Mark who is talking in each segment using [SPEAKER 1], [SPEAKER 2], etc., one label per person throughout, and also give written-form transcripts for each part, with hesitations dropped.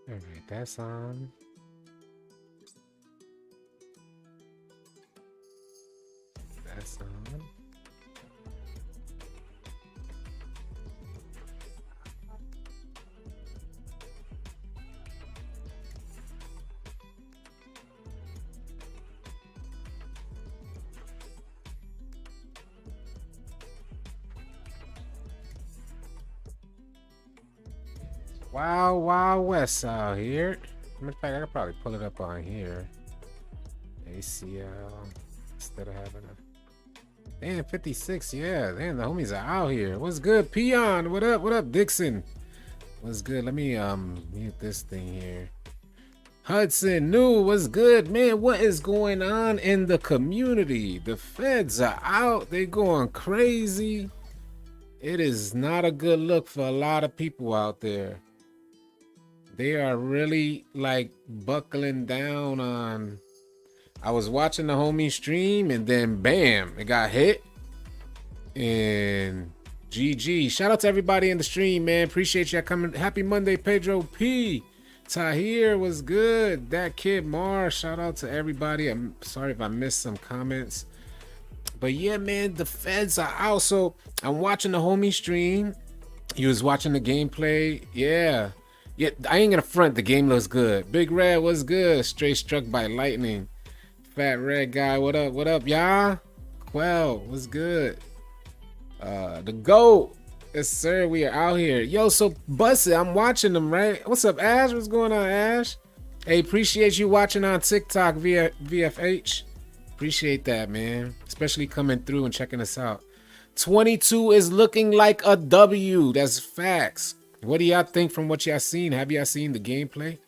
[SPEAKER 1] All right, that's on. That's on. Wow, wow, West out here. In fact, I could probably pull it up on here. ACL instead of having a. Damn, 56. Yeah, damn, the homies are out here. What's good, Peon? What up? What up, Dixon? What's good? Let me mute this thing here. Hudson, new, what's good, man? What is going on in the community? The feds are out. They going crazy. It is not a good look for a lot of people out there. They are really like buckling down on. I was watching the homie stream and then bam, it got hit. And GG. Shout out to everybody in the stream, man. Appreciate y'all coming. Happy Monday, Pedro P. Tahir was good. That kid Mar. Shout out to everybody. I'm sorry if I missed some comments. But yeah, man, the feds are out. So I'm watching the homie stream. He was watching the gameplay. Yeah, I ain't gonna front. The game looks good. Big Red was good. Straight struck by lightning. Fat Red guy, what up? What up, y'all? Quell, what's good? The GOAT. Yes, sir. We are out here. Yo, so Busted, I'm watching them, right? What's up, Ash? What's going on, Ash? Hey, appreciate you watching on TikTok via VFH. Appreciate that, man. Especially coming through and checking us out. 22 is looking like a W. That's facts. What do y'all think from what y'all seen? Have y'all seen the gameplay?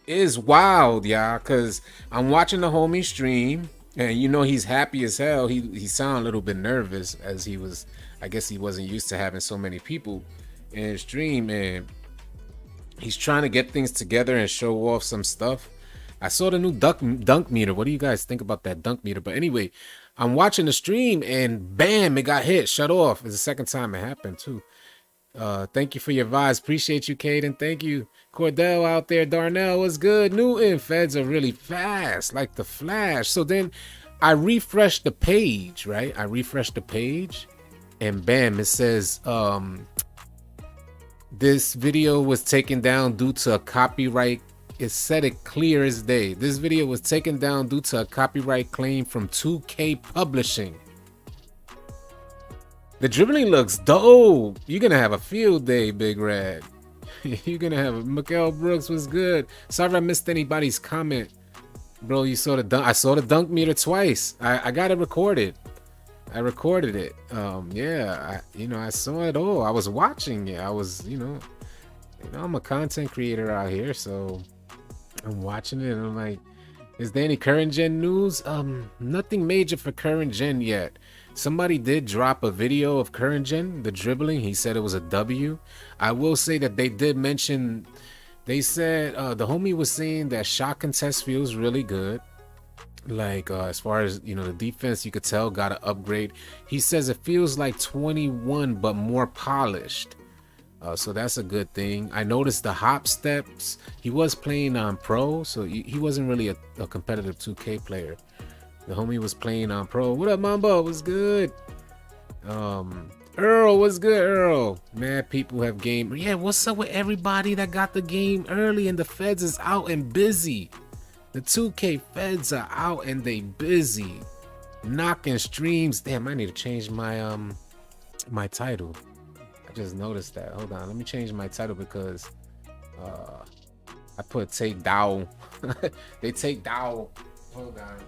[SPEAKER 1] Is wild, y'all, because I'm watching the homie stream, and you know he's happy as hell. He sounded a little bit nervous as he was. I guess he wasn't used to having so many people in his stream, and he's trying to get things together and show off some stuff. I saw the new dunk meter. What do you guys think about that dunk meter? But anyway, I'm watching the stream and bam, it got hit, shut off. It's the second time it happened too. Thank you for your vibes. Appreciate you, Caden. Thank you. Cordell out there. Darnell, what's good? Newton, feds are really fast, like the Flash. So then I refreshed the page, right? I refreshed the page and bam, it says this video was taken down due to a copyright. It said it clear as day. This video was taken down due to a copyright claim from 2K Publishing. The dribbling looks dope. You're gonna have a field day, Big Red. You're gonna have a Mikael Brooks was good. Sorry if I missed anybody's comment. Bro, you saw the dunk. I saw the dunk meter twice. I got it recorded. I recorded it. Yeah, I saw it all. I was watching it. I was, I'm a content creator out here, so I'm watching it and I'm like, is there any current gen news? Nothing major for current gen yet. Somebody did drop a video of current gen, the dribbling. He said it was a W. I will say that they did mention, they said the homie was saying that shot contest feels really good. Like as far as the defense, you could tell got an upgrade. He says it feels like 21 but more polished. So that's a good thing. I noticed the hop steps. He was playing on pro, so he wasn't really a competitive 2K player. The homie was playing on pro. What up, Mambo? What's good? Earl, what's good, Earl? Mad people have game. Yeah, what's up with everybody that got the game early and the feds is out and busy? The 2K feds are out and they busy. Knocking streams. Damn, I need to change my my title. I just noticed that. Hold on, let me change my title because I put TAKEDOW. They TAKEDOW. Hold on.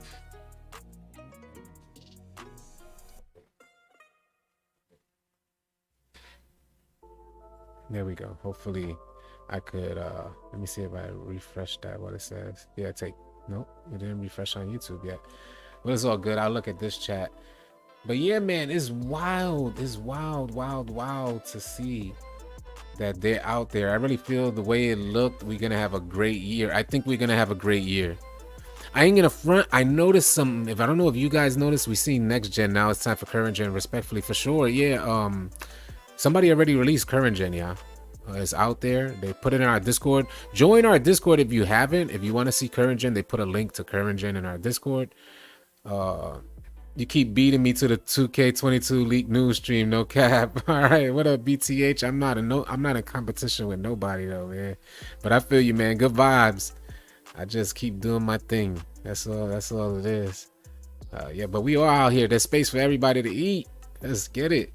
[SPEAKER 1] There we go. Hopefully I could let me see if I refresh that, what it says. Yeah, nope, it didn't refresh on YouTube yet. But it's all good. I'll look at this chat. But yeah, man, it's wild. It's wild to see that they're out there. I really feel the way it looked, we're gonna have a great year. I think we're gonna have a great year. I ain't gonna front. I noticed some, if I don't know if you guys noticed, we seen next gen. Now it's time for current gen, respectfully, for sure. Yeah, somebody already released current gen, yeah. It's out there. They put it in our Discord. Join our Discord if you haven't. If you want to see current gen, they put a link to current gen in our Discord. You keep beating me to the 2K22 leak news stream, no cap. All right, what up, BTH? I'm not in competition with nobody though, man. But I feel you, man. Good vibes. I just keep doing my thing. That's all it is. Yeah, but we are out here. There's space for everybody to eat. Let's get it.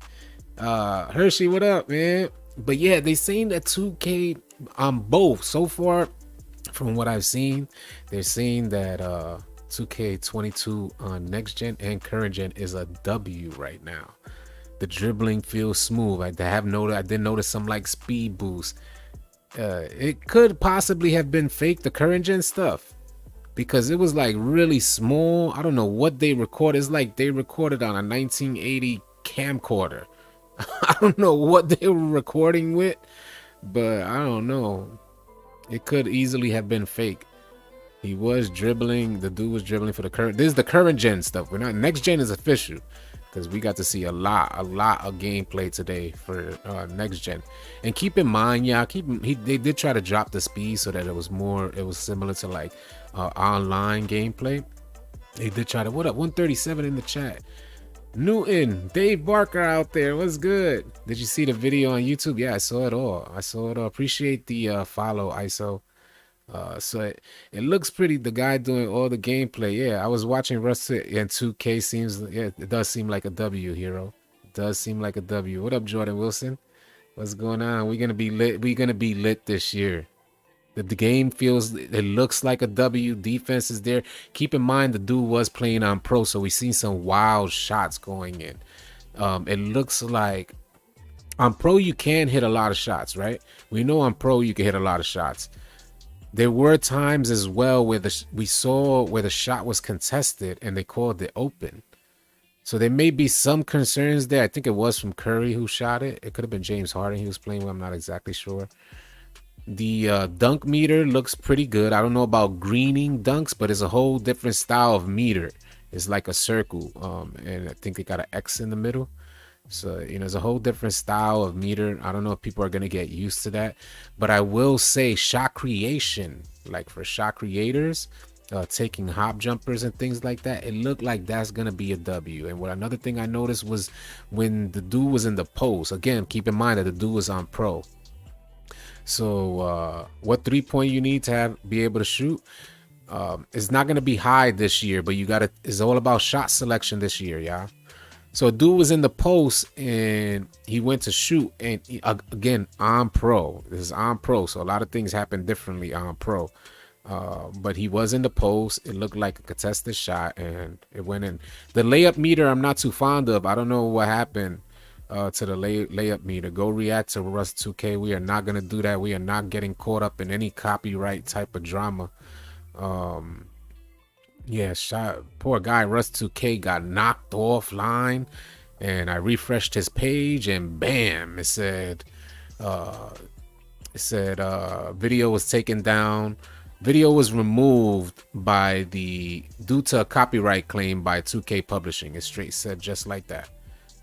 [SPEAKER 1] Hershey, what up, man? But yeah, they saying that 2K on both so far. From what I've seen, they're saying that 2K22 on next gen and current gen is a W right now. The dribbling feels smooth. I did notice some like speed boost. It could possibly have been fake, the current gen stuff, because it was like really small. I don't know what they recorded. It's like they recorded on a 1980 camcorder. I don't know what they were recording with, but I don't know. It could easily have been fake. He was dribbling. The dude was dribbling for the current. This is the current gen stuff. We're not. Next gen is official, because we got to see a lot of gameplay today for next gen. And keep in mind, yeah, they did try to drop the speed so that it was similar to like online gameplay. They did try to. What up? 137 in the chat. Newton, Dave Barker out there. What's good? Did you see the video on YouTube? Yeah, I saw it all. Appreciate the follow, ISO. So it looks pretty. The guy doing all the gameplay. Yeah, I was watching Rust and 2K seems. Yeah, it does seem like a W, hero. It does seem like a W. What up, Jordan Wilson? What's going on? We're gonna be lit. We're gonna be lit this year. The game feels, it looks like a W. Defense is there. Keep in mind the dude was playing on pro, so we seen some wild shots going in. It looks like on pro you can hit a lot of shots, right? We know on pro you can hit a lot of shots. There were times as well where we saw where the shot was contested and they called it open. So there may be some concerns there. I think it was from Curry who shot it. It could have been James Harden he was playing with. I'm not exactly sure. The dunk meter looks pretty good. I don't know about greening dunks, but it's a whole different style of meter. It's like a circle, and I think they got an X in the middle. So, you know, it's a whole different style of meter. I don't know if people are going to get used to that. But I will say shot creation, like for shot creators, taking hop jumpers and things like that, it looked like that's going to be a W. And another thing I noticed was when the dude was in the post. Again, keep in mind that the dude was on pro. So what 3-point you need to be able to shoot, it's not going to be high this year, but it's all about shot selection this year, y'all. So a dude was in the post and he went to shoot, and again, on pro. This is on pro, so a lot of things happen differently on pro. But he was in the post. It looked like a contested shot and it went in. The layup meter I'm not too fond of. I don't know what happened to the layup meter. Go react to Rust 2K. We are not going to do that. We are not getting caught up in any copyright type of drama. Yeah, poor guy Rust 2K got knocked offline, and I refreshed his page and bam, it said video was taken down. Video was removed due to a copyright claim by 2K Publishing. It straight said just like that.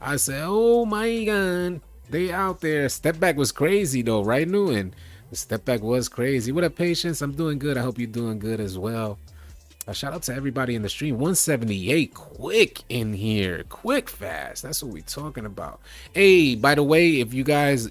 [SPEAKER 1] I said, oh my god, they out there. Step back was crazy though, right, Newton? The step back was crazy. What up, Patience? I'm doing good. I hope you're doing good as well. Shout out to everybody in the stream. 178 quick in here, quick fast. That's what we talking about. Hey, by the way, if you guys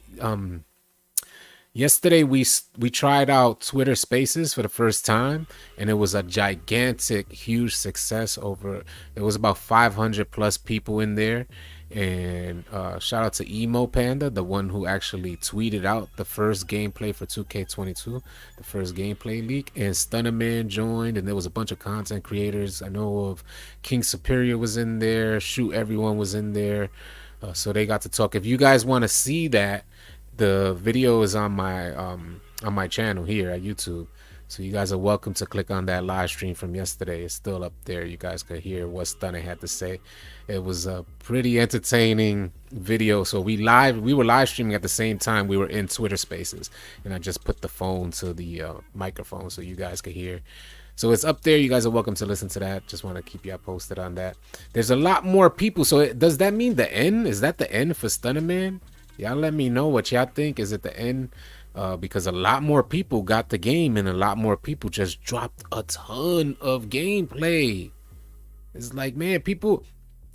[SPEAKER 1] yesterday we tried out Twitter Spaces for the first time, and it was a gigantic, huge success. It was about 500 plus people in there. And shout out to Emo Panda, the one who actually tweeted out the first gameplay for 2K22, the first gameplay leak. And Stunnerman joined, and there was a bunch of content creators. I know of King Superior was in there, Shoot Everyone was in there, so they got to talk. If you guys want to see that, the video is on my channel here at YouTube. So you guys are welcome to click on that live stream from yesterday. It's still up there. You guys could hear what Stunner had to say. It was a pretty entertaining video. So we were live streaming at the same time we were in Twitter Spaces, and I just put the phone to the microphone so you guys could hear. So it's up there. You guys are welcome to listen to that. Just want to keep you posted on that. There's a lot more people. So does that mean the end? Is that the end for Stunner Man? Y'all let me know what y'all think is at the end, because a lot more people got the game and a lot more people just dropped a ton of gameplay. It's like, man, people,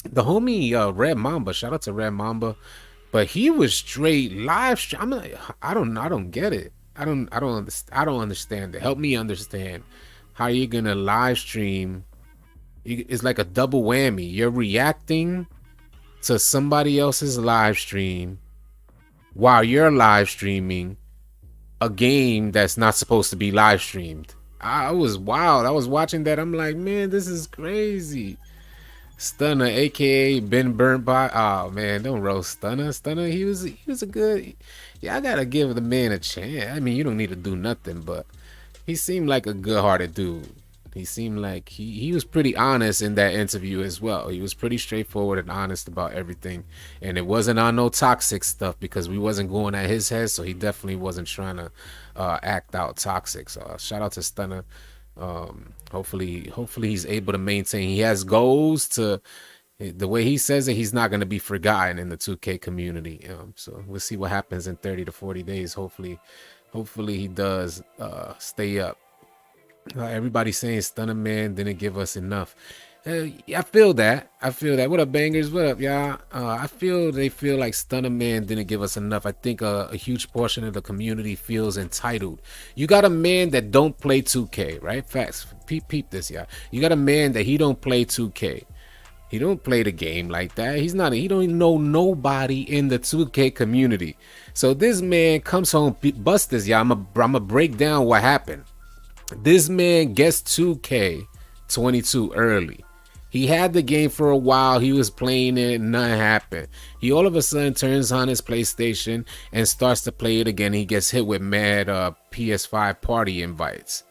[SPEAKER 1] the homie Red Mamba, shout out to Red Mamba, but he was straight live stream. I'm like, I don't get it. I don't understand it. Help me understand how you're gonna live stream. It's like a double whammy. You're reacting to somebody else's live stream while you're live streaming a game that's not supposed to be live streamed. I was wild. I was watching that. I'm like, man, this is crazy. Stunner, aka been burnt by. Oh man, don't roast Stunner. Stunner, he was a good. Yeah, I gotta give the man a chance. I mean, you don't need to do nothing, but he seemed like a good-hearted dude. He seemed like he was pretty honest in that interview as well. He was pretty straightforward and honest about everything, and it wasn't on no toxic stuff because we wasn't going at his head, so he definitely wasn't trying to act out toxic. So shout out to Stunner. Hopefully he's able to maintain. He has goals to. The way he says it, he's not going to be forgotten in the 2K community. So we'll see what happens in 30 to 40 days. Hopefully he does stay up. Everybody's saying Stunner Man didn't give us enough. I feel that. What up, bangers? What up, y'all? They feel like Stunner Man didn't give us enough. I think a huge portion of the community feels entitled. You got a man that don't play 2K, right? Facts. Peep this, y'all. You got a man that he don't play 2K. He don't play the game like that. He don't even know nobody in the 2K community. So this man comes home, bust this, y'all. I'm gonna break down what happened. This man gets 2K22 early. He had the game for a while. He was playing it. Nothing happened. He all of a sudden turns on his PlayStation and starts to play it again. He gets hit with mad PS5 party invites.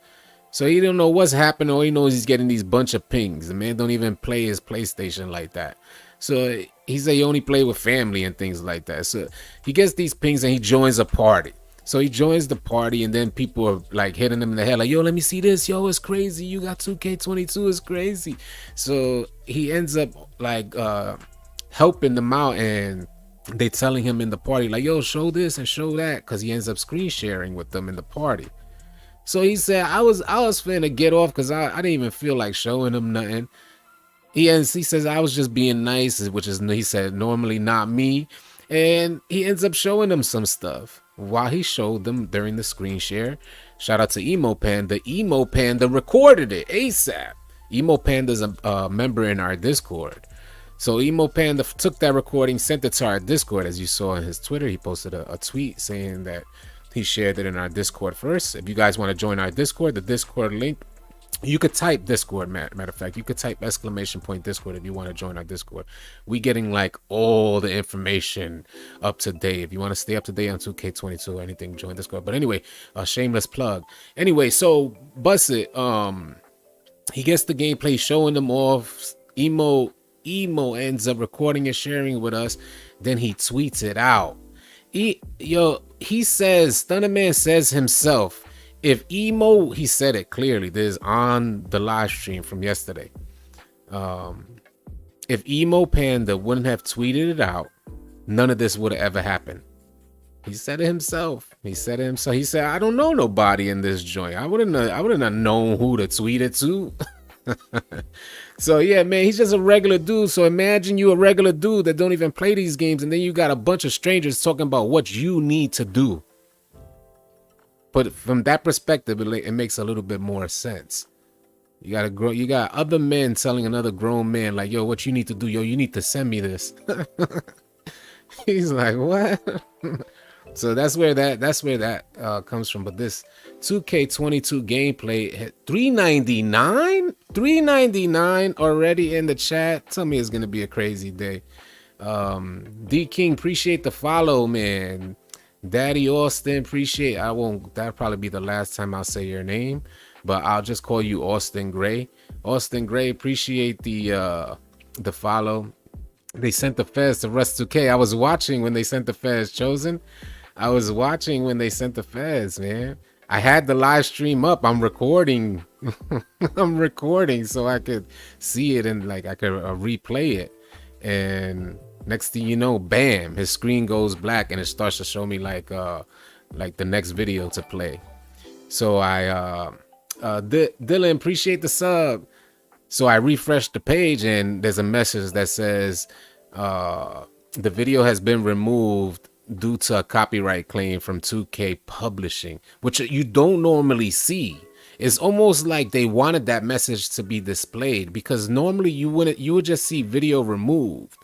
[SPEAKER 1] So he don't know what's happening. All he knows he's getting these bunch of pings. The man don't even play his PlayStation like that. So he said he only play with family and things like that. So he gets these pings and he joins a party. So he joins the party and then people are like hitting him in the head like, yo, let me see this. Yo, it's crazy. You got 2K22. It's crazy. So he ends up like helping them out, and they telling him in the party like, yo, show this and show that, because he ends up screen sharing with them in the party. So he said, I was finna get off because I didn't even feel like showing him nothing. He says, I was just being nice, which is, he said, normally not me. And he ends up showing them some stuff while he showed them during the screen share. Shout out to Emo Panda. Emo Panda recorded it ASAP. Emo Panda's a member in our Discord. So Emo Panda took that recording, sent it to our Discord. As you saw in his Twitter, he posted a tweet saying that he shared it in our Discord first. If you guys want to join our Discord, the Discord link, you could type Discord. Matter of fact, you could type !Discord if you want to join our Discord. We getting like all the information up to date. If you want to stay up to date on 2K22 or anything, join Discord. But anyway, a shameless plug. Anyway, so bust it. He gets the gameplay, showing them off. Emo ends up recording and sharing with us. Then he tweets it out. He says, Stunner Man says himself, if Emo, he said it clearly, this is on the live stream from yesterday. If Emo Panda wouldn't have tweeted it out, none of this would have ever happened. He said it himself. He said, I don't know nobody in this joint. I wouldn't have known who to tweet it to. So yeah, man, he's just a regular dude. So imagine you a regular dude that don't even play these games, and then you got a bunch of strangers talking about what you need to do. But from that perspective, it makes a little bit more sense. You got other men telling another grown man like, yo, what you need to do, yo, you need to send me this. He's like, what? So that's where that comes from. But this 2K22 gameplay, $3.99 already in the chat. Tell me it's gonna be a crazy day. D King, appreciate the follow, man. Daddy Austin, appreciate. That'll probably be the last time I'll say your name, but I'll just call you Austin Gray. Austin Gray, appreciate the follow. They sent the FEDS to Rust 2K. I was watching when they sent the FEDS, Chosen. I was watching when they sent the FEDS, man. I had the live stream up. I'm recording. I'm recording so I could see it and like I could replay it. And Next thing you know, bam, his screen goes black and it starts to show me like the next video to play. So Dylan, appreciate the sub. So I refreshed the page and there's a message that says the video has been removed due to a copyright claim from 2K Publishing, which you don't normally see. It's almost like they wanted that message to be displayed, because normally you would just see video removed.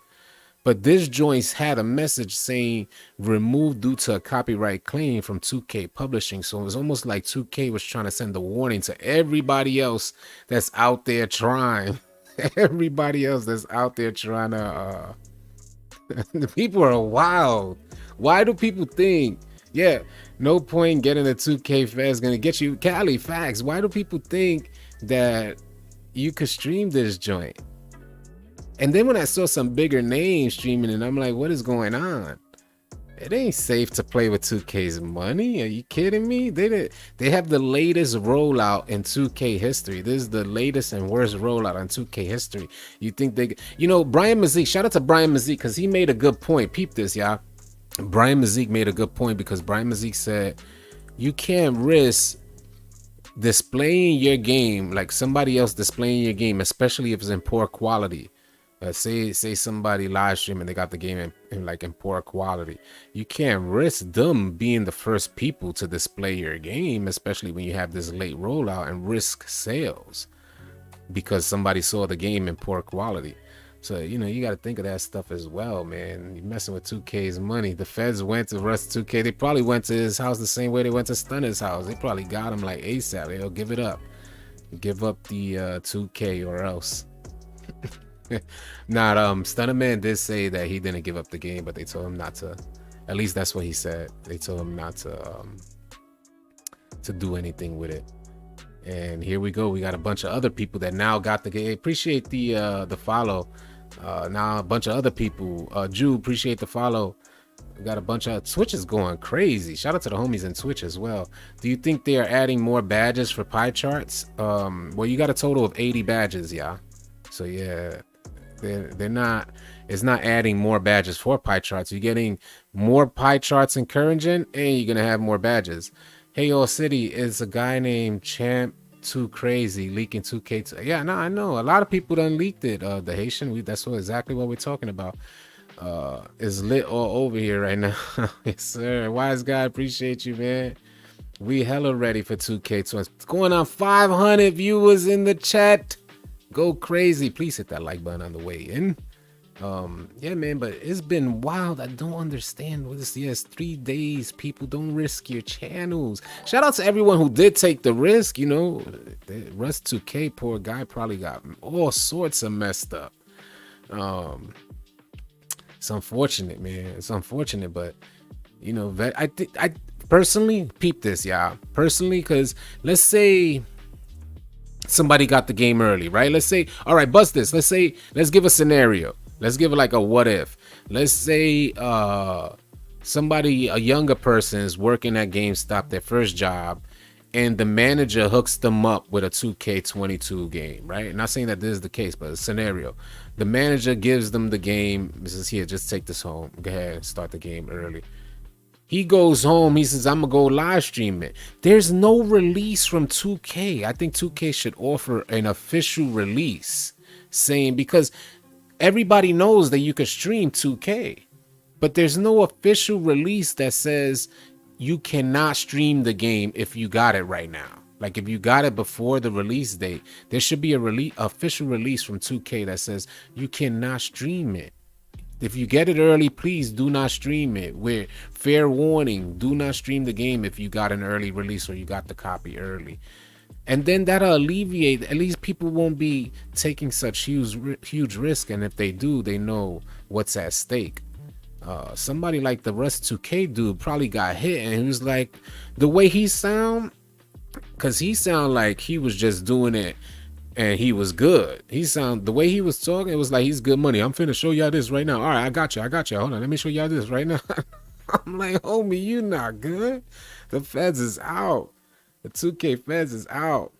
[SPEAKER 1] But this joint had a message saying removed due to a copyright claim from 2K Publishing. So it was almost like 2K was trying to send a warning to everybody else that's out there trying. Everybody else that's out there trying to... The people are wild. Why do people think... Yeah, no point getting a 2K FEDS gonna get you... Cali, facts. Why do people think that you could stream this joint? And then when I saw some bigger names streaming it, I'm like, what is going on? It ain't safe to play with 2K's money. Are you kidding me? They have the latest rollout in 2K history. This is the latest and worst rollout in 2K history. You think they... You know, Brian Mazik, shout out to Brian Mazik, because he made a good point. Peep this, y'all. Brian Mazik made a good point, because Brian Mazik said, you can't risk displaying your game, like somebody else displaying your game, especially if it's in poor quality. Say somebody live streaming, they got the game in poor quality. You can't risk them being the first people to display your game, especially when you have this late rollout, and risk sales because somebody saw the game in poor quality. So, you know, you got to think of that stuff as well, man. You're messing with 2K's money. The feds went to Rust 2K. They probably went to his house the same way they went to Stunner's house. They probably got him like ASAP. They'll give it up. Give up the 2K or else. Not Stunner Man did say that he didn't give up the game, but they told him not to. At least that's what he said. They told him not to do anything with it. And here we go. We got a bunch of other people that now got the game. Appreciate the follow. Now a bunch of other people. Jew, appreciate the follow. We got a bunch of... Twitch is going crazy. Shout out to the homies in Twitch as well. Do you think they are adding more badges for pie charts? Well, you got a total of 80 badges, yeah. So yeah, they're not... It's not adding more badges for pie charts. You're getting more pie charts encouraging, and you're gonna have more badges. Hey, All City is a guy named Champ Too Crazy leaking 2K. Yeah, no, I know a lot of people done leaked it. The Haitian, that's exactly what we're talking about. Is lit all over here right now. Yes, sir. Wise guy, appreciate you, man. We hella ready for 2K. It's going on 500 viewers in the chat. Go crazy. Please hit that like button on the way in. Yeah, man, but it's been wild. I don't understand what this is. 3 days. People, don't risk your channels. Shout out to everyone who did take the risk. You know, Rust 2K, poor guy, probably got all sorts of messed up. It's unfortunate, man. It's unfortunate, but you know, I personally peep this, y'all. Personally, because let's say somebody got the game early, right? Let's say, all right, bust this. Let's give a scenario. Let's give it like a what if. Let's say a younger person is working at GameStop, their first job, and the manager hooks them up with a 2K22 game, right? Not saying that this is the case, but a scenario. The manager gives them the game. This is here, just take this home. Go ahead and start the game early. He goes home. He says, I'm going to go live stream it. There's no release from 2K. I think 2K should offer an official release saying, because everybody knows that you can stream 2K, but there's no official release that says you cannot stream the game if you got it right now. Like if you got it before the release date, there should be a official release from 2K that says you cannot stream it. If you get it early, please do not stream it. With fair warning, do not stream the game if you got an early release or you got the copy early. And then that'll alleviate, at least people won't be taking such huge risk. And if they do, they know what's at stake. Somebody like the Rust 2K dude probably got hit, and he was like, the way he sound, because he sound like he was just doing it and he was good. The way he was talking, it was like, he's good money. I'm finna show y'all this right now. All right, I got you. Hold on, let me show y'all this right now. I'm like, homie, you not good. The feds is out. The 2K FEDS is out.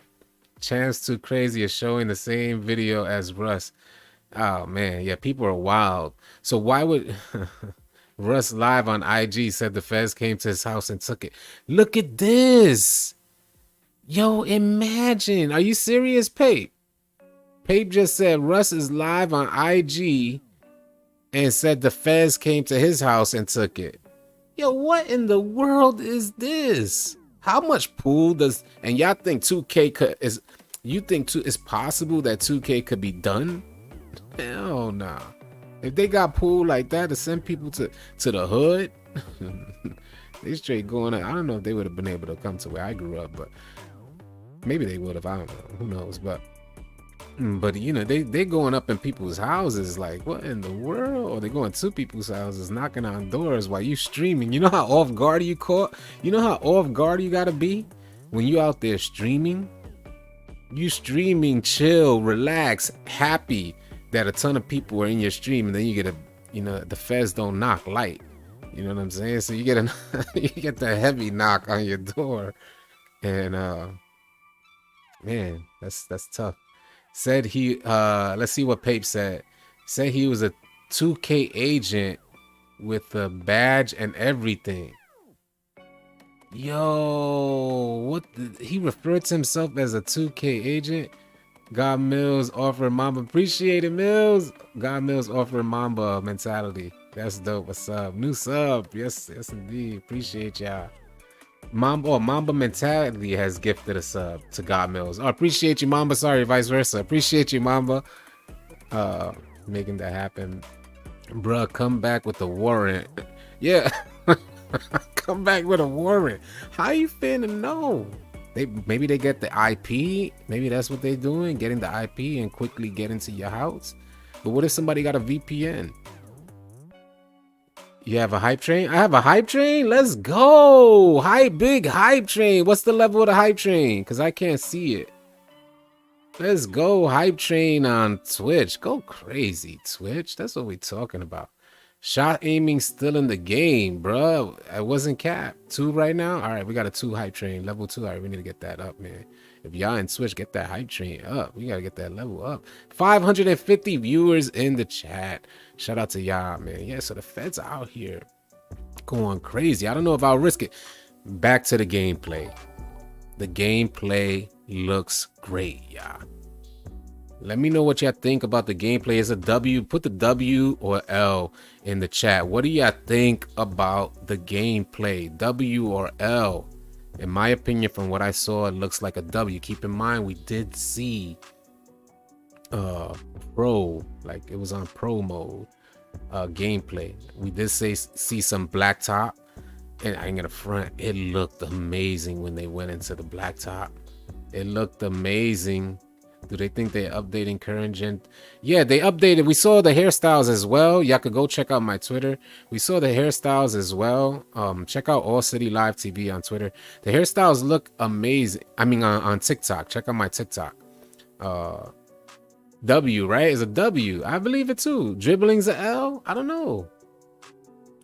[SPEAKER 1] Chance Too Crazy is showing the same video as Russ. Oh man, yeah, people are wild. So why would Russ live on IG said the feds came to his house and took it? Look at this. Yo, imagine. Are you serious, Pape? Pape just said Russ is live on IG and said the feds came to his house and took it. Yo, what in the world is this? How much pool does, and y'all think 2K is, you think it's possible that 2K could be done? Hell nah. If they got pool like that to send people to the hood, they straight going on. I don't know if they would have been able to come to where I grew up, but maybe they would have. I don't know. Who knows? But you know, they going up in people's houses like, what in the world? Or they going to people's houses, knocking on doors while you streaming. You know how off guard you caught? You know how off guard you gotta be when you out there streaming? You streaming, chill, relax, happy that a ton of people are in your stream, and then you get a, you know, the feds don't knock light. You know what I'm saying? So you get a you get the heavy knock on your door, and man, that's tough. Said he let's see what Pape said. Said he was a 2K agent with a badge and everything. Yo, what he referred to himself as a 2K agent. God Mills offering Mamba. Appreciate it, Mills. God Mills offering Mamba mentality. That's dope. What's up? New sub. Yes, yes indeed. Appreciate y'all. Mamba mentality has gifted a sub to God Mills. Oh, appreciate you, Mamba. Sorry, vice versa. Appreciate you, Mamba. Making that happen. Bruh, come back with the warrant. Yeah. Come back with a warrant. How you finna know? Maybe they get the IP. Maybe that's what they're doing, getting the IP and quickly get into your house. But what if somebody got a VPN? You have a hype train? I have a hype train? Let's go. Big hype train. What's the level of the hype train? Because I can't see it. Let's go. Hype train on Twitch. Go crazy, Twitch. That's what we're talking about. Shot aiming still in the game, bro. I wasn't capped. 2 right now? All right, we got a 2 hype train. Level 2. All right, we need to get that up, man. If y'all in Twitch, get that hype train up. We got to get that level up. 550 viewers in the chat. Shout out to y'all, man. Yeah, so the feds are out here going crazy. I don't know if I'll risk it. Back to the gameplay. The gameplay looks great, y'all. Let me know what y'all think about the gameplay. Is a W? Put the W or L in the chat. What do y'all think about the gameplay? W or L? In my opinion, from what I saw, it looks like a W. Keep in mind, we did see pro, like it was on pro mode gameplay. We did see some blacktop, and I ain't gonna front, it looked amazing when they went into the blacktop. It looked amazing. Do they think they're updating current gen? Yeah, they updated. We saw the hairstyles as well. Y'all could go check out my Twitter. We saw the hairstyles as well. Check out AllCityLiveTV on Twitter. The hairstyles look amazing. I mean, on TikTok. Check out my TikTok. W, right? Is a W. I believe it too. Dribbling's a L? I don't know.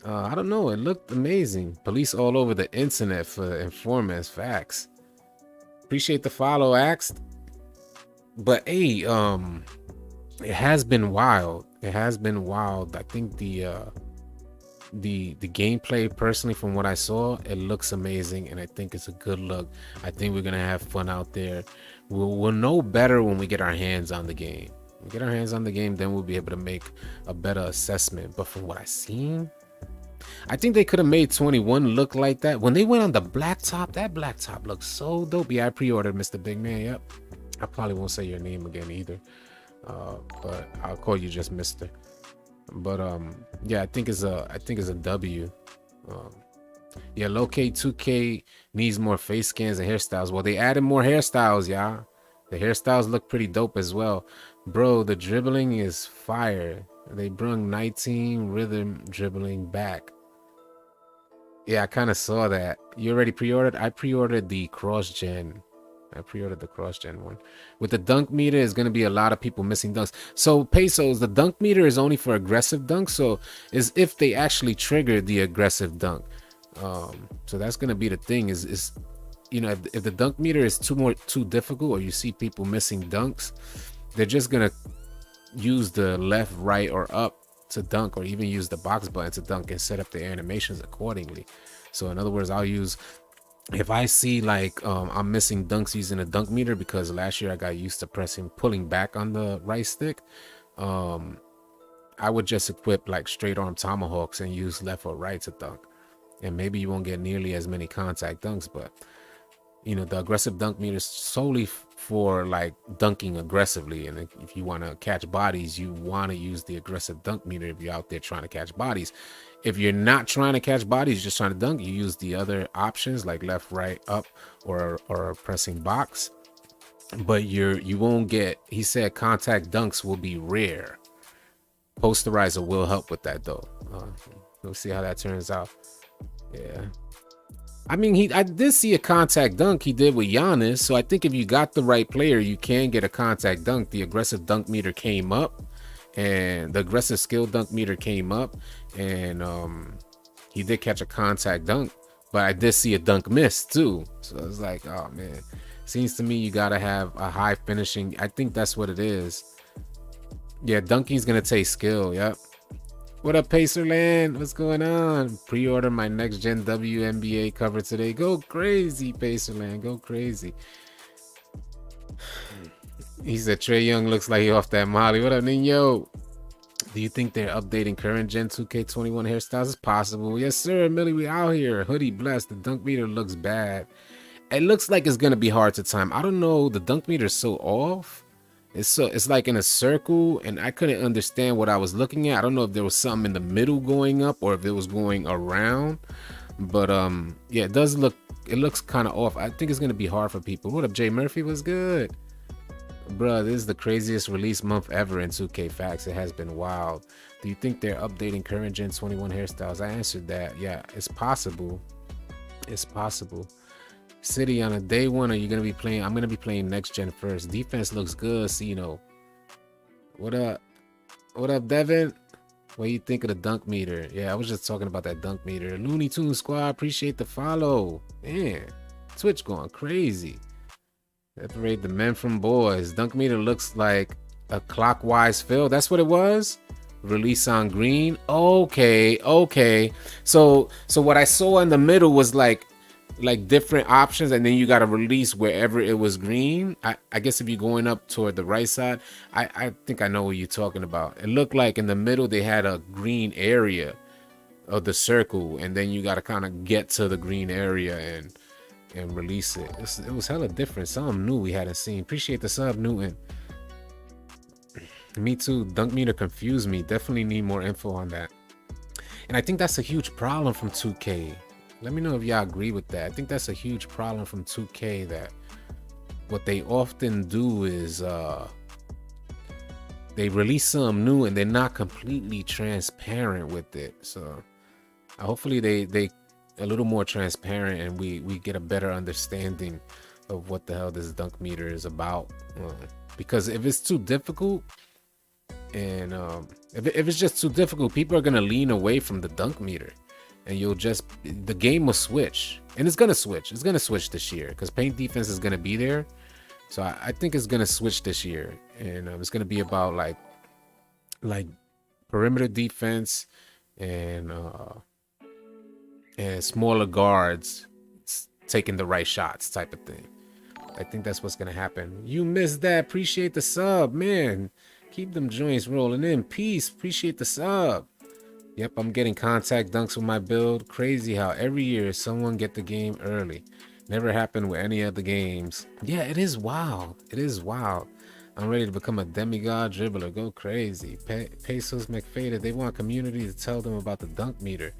[SPEAKER 1] I don't know. It looked amazing. Police all over the internet for informants. Facts. Appreciate the follow, Axed. But hey, it has been wild. It has been wild. I think the gameplay, personally, from what I saw, it looks amazing, and I think it's a good look. I think we're gonna have fun out there. We'll know better when we get our hands on the game. When we get our hands on the game, then we'll be able to make a better assessment. But from what I've seen, I think they could have made 21 look like that. When they went on the blacktop, that blacktop looked so dope. Yeah, I pre-ordered Mr. Big Man. Yep. I probably won't say your name again either, but I'll call you just Mister. But yeah, I think it's a W. Yeah, locate 2K needs more face scans and hairstyles. Well, they added more hairstyles, y'all. The hairstyles look pretty dope as well, bro. The dribbling is fire. They brung 19 rhythm dribbling back. Yeah, I kind of saw that. You already pre-ordered? I pre-ordered the cross-gen. I pre-ordered the cross-gen one. With the dunk meter, is going to be a lot of people missing dunks. So, Pesos, the dunk meter is only for aggressive dunks. So, is if they actually trigger the aggressive dunk. So, that's going to be the thing is you know, if the dunk meter is too difficult, or you see people missing dunks, they're just going to use the left, right, or up to dunk, or even use the box button to dunk and set up the animations accordingly. So in other words, I'll use, if I see like I'm missing dunks using a dunk meter because last year I got used to pulling back on the right stick, I would just equip like straight arm tomahawks and use left or right to dunk. And maybe you won't get nearly as many contact dunks, but you know, the aggressive dunk meter is solely for like dunking aggressively. And if you want to catch bodies, you want to use the aggressive dunk meter if you're out there trying to catch bodies. If you're not trying to catch bodies, you're just trying to dunk, you use the other options like left, right, up, or pressing box. But you won't get, he said contact dunks will be rare. Posterizer will help with that though. We'll see how that turns out. Yeah. I mean, I did see a contact dunk he did with Giannis, so I think if you got the right player, you can get a contact dunk. The aggressive dunk meter came up, and the aggressive skill dunk meter came up, and he did catch a contact dunk, but I did see a dunk miss too. So it's like, oh man, seems to me you gotta have a high finishing. I think that's what it is. Yeah, dunking's gonna take skill. Yep. What up, Pacerland? What's going on? Pre-order my next gen WNBA cover today. Go crazy, Pacerland. Go crazy. He said Trae Young looks like he off that Molly. What up, Nino? Do you think they're updating current gen 2K21 hairstyles? It's possible. Yes, sir. Millie, we out here. Hoodie blessed. The dunk meter looks bad. It looks like it's gonna be hard to time. I don't know. The dunk meter is so off. It's like in a circle, and I couldn't understand what I was looking at. I don't know if there was something in the middle going up or if it was going around, but yeah, it looks kind of off. I think it's gonna be hard for people. What up, Jay Murphy? Was good, bruh? This is the craziest release month ever in 2K Facts. It has been wild. Do you think they're updating current gen 21 hairstyles? I answered that. Yeah, it's possible. It's possible. City, on a day one, are you gonna be playing? I'm gonna be playing next gen first. Defense looks good, so you know. What up Devin? What do you think of the dunk meter? Yeah, I was just talking about that dunk meter. Looney Tunes Squad, appreciate the follow. Man, Twitch going crazy. Separate the men from boys. Dunk meter looks like a clockwise fill. That's what it was. Release on green. Okay. So what I saw in the middle was like different options, and then you got to release wherever it was green. I guess if you're going up toward the right side, I think I know what you're talking about. It looked like in the middle they had a green area of the circle, and then you got to kind of get to the green area and release it. It was hella different, something new we hadn't seen. Appreciate the sub, Newton. Me too. Dunk meter confused me. Definitely need more info on that, and I think that's a huge problem from 2K. Let me know if y'all agree with that. I think that's a huge problem from 2K, that what they often do is they release something new and they're not completely transparent with it. So hopefully they a little more transparent, and we get a better understanding of what the hell this dunk meter is about. Because if it's too difficult, and if it's just too difficult, people are gonna lean away from the dunk meter. And the game will switch, and it's gonna switch this year, because paint defense is gonna be there. So I think it's gonna switch this year, and it's gonna be about like perimeter defense and smaller guards taking the right shots type of thing. I think that's what's gonna happen. You missed that. Appreciate the sub, man. Keep them joints rolling in. Peace. Appreciate the sub. Yep, I'm getting contact dunks with my build. Crazy how every year someone get the game early. Never happened with any other games. Yeah, it is wild. It is wild. I'm ready to become a demigod dribbler. Go crazy. Pesos McFaded. They want community to tell them about the dunk meter.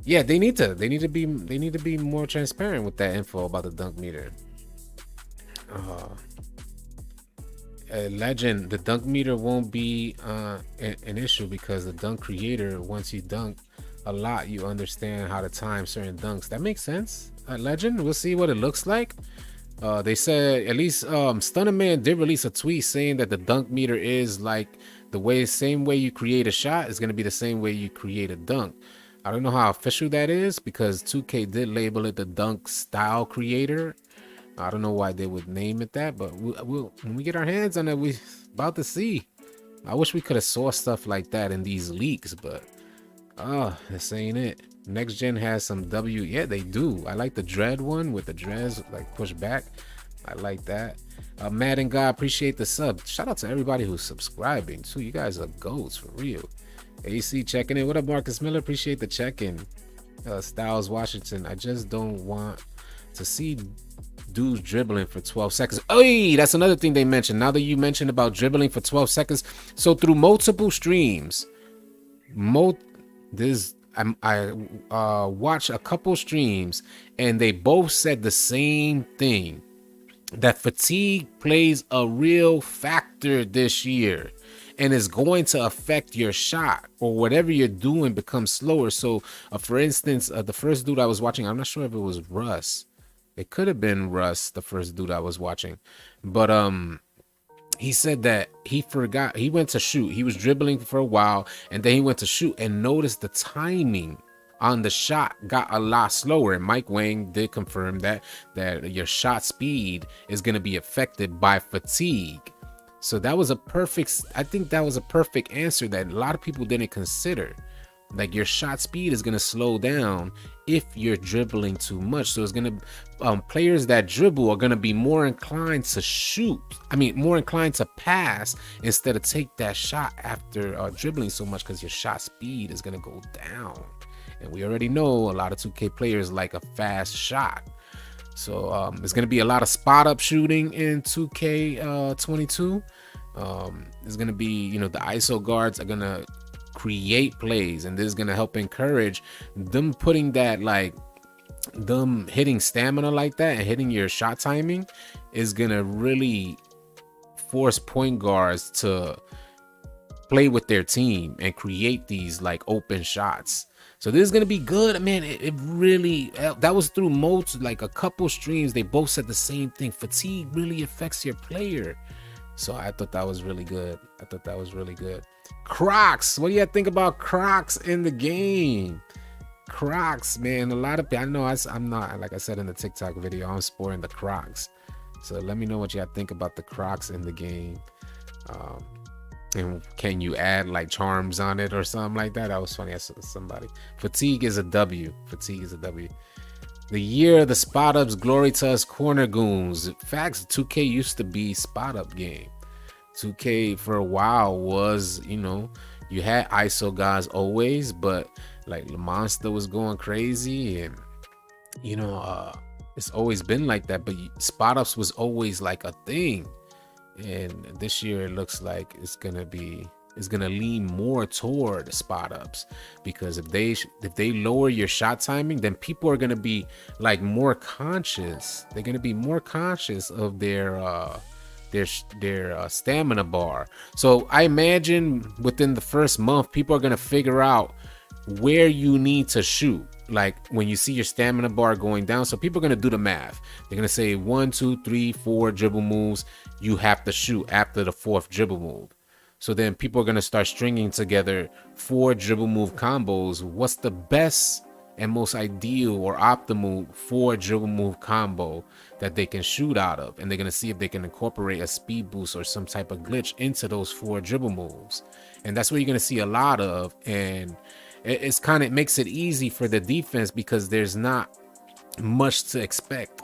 [SPEAKER 1] Yeah, they need to be more transparent with that info about the dunk meter. Legend, the dunk meter won't be an issue, because the dunk creator, once you dunk a lot, you understand how to time certain dunks. That makes sense. Legend, we'll see what it looks like. They said, at least Stunner Man did release a tweet saying that the dunk meter is like same way you create a shot is going to be the same way you create a dunk. I don't know how official that is, because 2K did label it the dunk style creator. I don't know why they would name it that, but we'll when we get our hands on it, about to see. I wish we could have saw stuff like that in these leaks, but this ain't it. Next gen has some W. Yeah, they do. I like the dread one with the dreads like pushed back. I like that. Madden God, appreciate the sub. Shout out to everybody who's subscribing too. You guys are goats for real. AC checking in. What up, Marcus Miller? Appreciate the check-in. Styles Washington. I just don't want to see dudes dribbling for 12 seconds. Hey, that's another thing they mentioned. Now that you mentioned about dribbling for 12 seconds. So through multiple streams, I watched a couple streams and they both said the same thing, that fatigue plays a real factor this year and is going to affect your shot, or whatever you're doing becomes slower. So for instance, the first dude I was watching, I'm not sure if it was Russ. It could have been Russ, the first dude I was watching, but he said that he forgot, he went to shoot, he was dribbling for a while and then he went to shoot and noticed the timing on the shot got a lot slower. And Mike Wang did confirm that your shot speed is going to be affected by fatigue. So that was I think that was a perfect answer that a lot of people didn't consider. Like, your shot speed is going to slow down if you're dribbling too much. So it's going to, players that dribble are going to be more inclined to shoot. I mean, more inclined to pass instead of take that shot after dribbling so much, because your shot speed is going to go down. And we already know a lot of 2K players like a fast shot. So there's going to be a lot of spot up shooting in 2K22. There's going to be, the ISO guards are going to create plays, and this is going to help encourage them, putting that, like, them hitting stamina like that and hitting your shot timing is going to really force point guards to play with their team and create these like open shots. So this is going to be good, man. It really, that was through like a couple streams. They both said the same thing. Fatigue really affects your player. So I thought that was really good. Crocs. What do you think about Crocs in the game? Crocs, man. A lot of people, I know I'm not, like I said in the TikTok video, I'm sporting the Crocs. So let me know what you think about the Crocs in the game. And can you add like charms on it or something like that? That was funny. I saw somebody. Fatigue is a W. The year of the spot ups, glory to us corner goons. Facts, 2K used to be spot up game. 2K for a while was, you had ISO guys always, but like the Monster was going crazy, and it's always been like that. But spot ups was always like a thing, and this year it looks like it's gonna lean more toward spot ups, because if they lower your shot timing, then people are gonna be like more conscious. They're gonna be more conscious of their stamina bar. So I imagine within the first month, people are gonna figure out where you need to shoot. Like when you see your stamina bar going down, so people are gonna do the math. They're gonna say 1, 2, 3, 4 dribble moves. You have to shoot after the 4th dribble move. So then people are going to start stringing together 4 dribble move combos. What's the best and most ideal or optimal 4 dribble move combo that they can shoot out of? And they're going to see if they can incorporate a speed boost or some type of glitch into those 4 dribble moves. And that's what you're going to see a lot of. And it makes it easy for the defense, because there's not much to expect,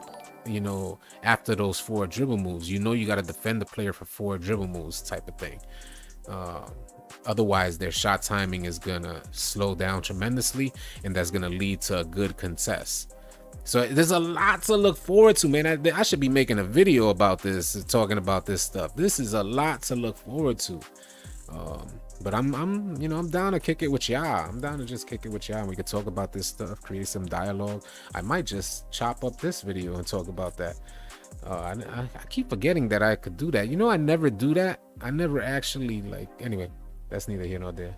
[SPEAKER 1] after those 4 dribble moves. You got to defend the player for 4 dribble moves type of thing. Otherwise their shot timing is gonna slow down tremendously, and that's gonna lead to a good contest. So there's a lot to look forward to, man. I should be making a video about this, talking about this stuff. This is a lot to look forward to. But I'm down to kick it with y'all. I'm down to just kick it with y'all, and we could talk about this stuff, create some dialogue. I might just chop up this video and talk about that. I keep forgetting that I could do that. I never do that. I never actually, anyway, that's neither here nor there.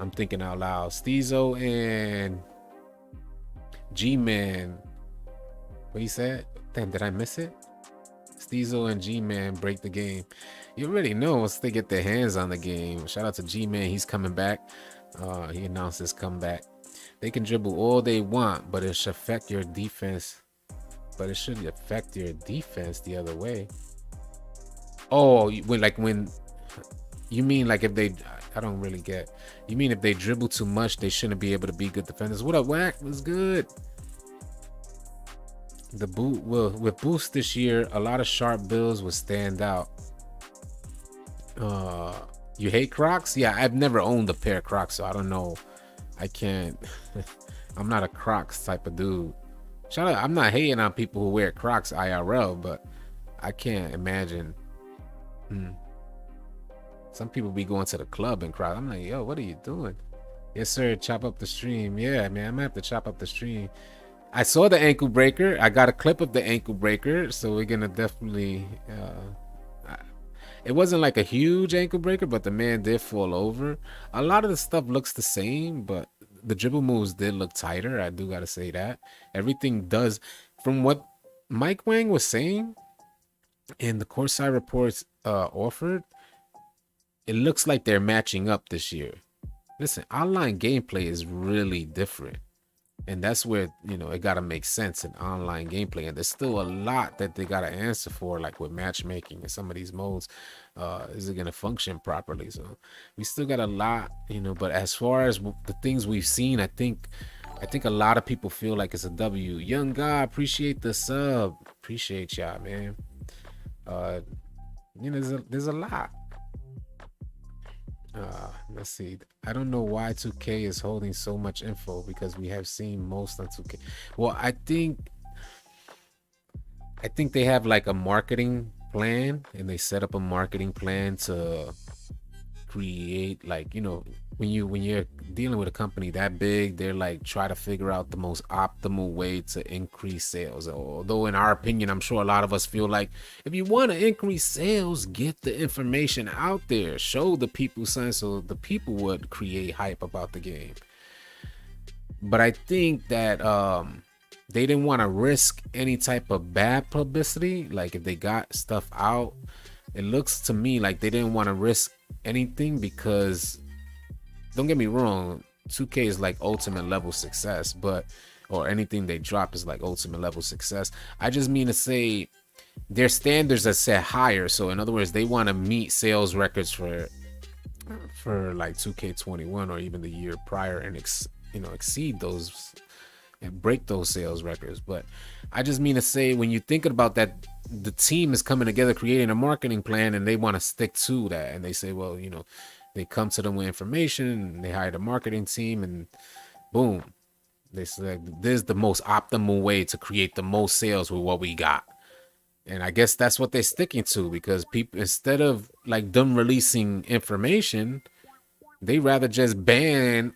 [SPEAKER 1] I'm thinking out loud. Steezo and G-Man. What he said? Damn, did I miss it? Steezo and G-Man break the game. You already know once they get their hands on the game. Shout out to G-Man. He's coming back. He announced his comeback. They can dribble all they want, but it should affect your defense. It should affect your defense the other way. Oh, when You mean like if they? I don't really get. You mean if they dribble too much, they shouldn't be able to be good defenders? What up, Whack? Was good. The boot will with boost this year. A lot of sharp builds will stand out. Uh, you hate Crocs? Yeah, I've never owned a pair of Crocs, so I don't know. I can't. I'm not a Crocs type of dude. Shout out, I'm not hating on people who wear Crocs IRL, but I can't imagine. Some people be going to the club and Crocs. I'm like, yo, what are you doing? Yes, sir. Chop up the stream. Yeah, man, I'm gonna have to chop up the stream. I saw the ankle breaker. I got a clip of the ankle breaker, so we're gonna definitely. It wasn't like a huge ankle breaker, but the man did fall over. A lot of the stuff looks the same, but the dribble moves did look tighter. I do gotta say that. Everything does, from what Mike Wang was saying, and the courtside reports offered, it looks like they're matching up this year. Listen, online gameplay is really different. And that's where, it got to make sense in online gameplay. And there's still a lot that they got to answer for, like with matchmaking and some of these modes. Is it going to function properly? So we still got a lot, but as far as the things we've seen, I think a lot of people feel like it's a W. Young guy, appreciate the sub. Appreciate y'all, man. There's a lot. Let's see. I don't know why 2K is holding so much info, because we have seen most on 2K. Well, I think they have like a marketing plan, and they set up a marketing plan to create, like, when you're dealing with a company that big, they're like try to figure out the most optimal way to increase sales. Although in our opinion, I'm sure a lot of us feel like if you want to increase sales, get the information out there, show the people something, so the people would create hype about the game. But I think that they didn't want to risk any type of bad publicity. Like if they got stuff out, it looks to me like they didn't want to risk anything, because don't get me wrong, 2K is like ultimate level success, or anything they drop is like ultimate level success. I just mean to say their standards are set higher. So in other words, they want to meet sales records for like 2K21 or even the year prior, and exceed those and break those sales records. But I just mean to say, when you think about that, the team is coming together, creating a marketing plan, and they want to stick to that. And they say, well, they come to them with information, and they hire the marketing team, and boom, they say this is the most optimal way to create the most sales with what we got. And I guess that's what they're sticking to, because people, instead of like them releasing information, they rather just ban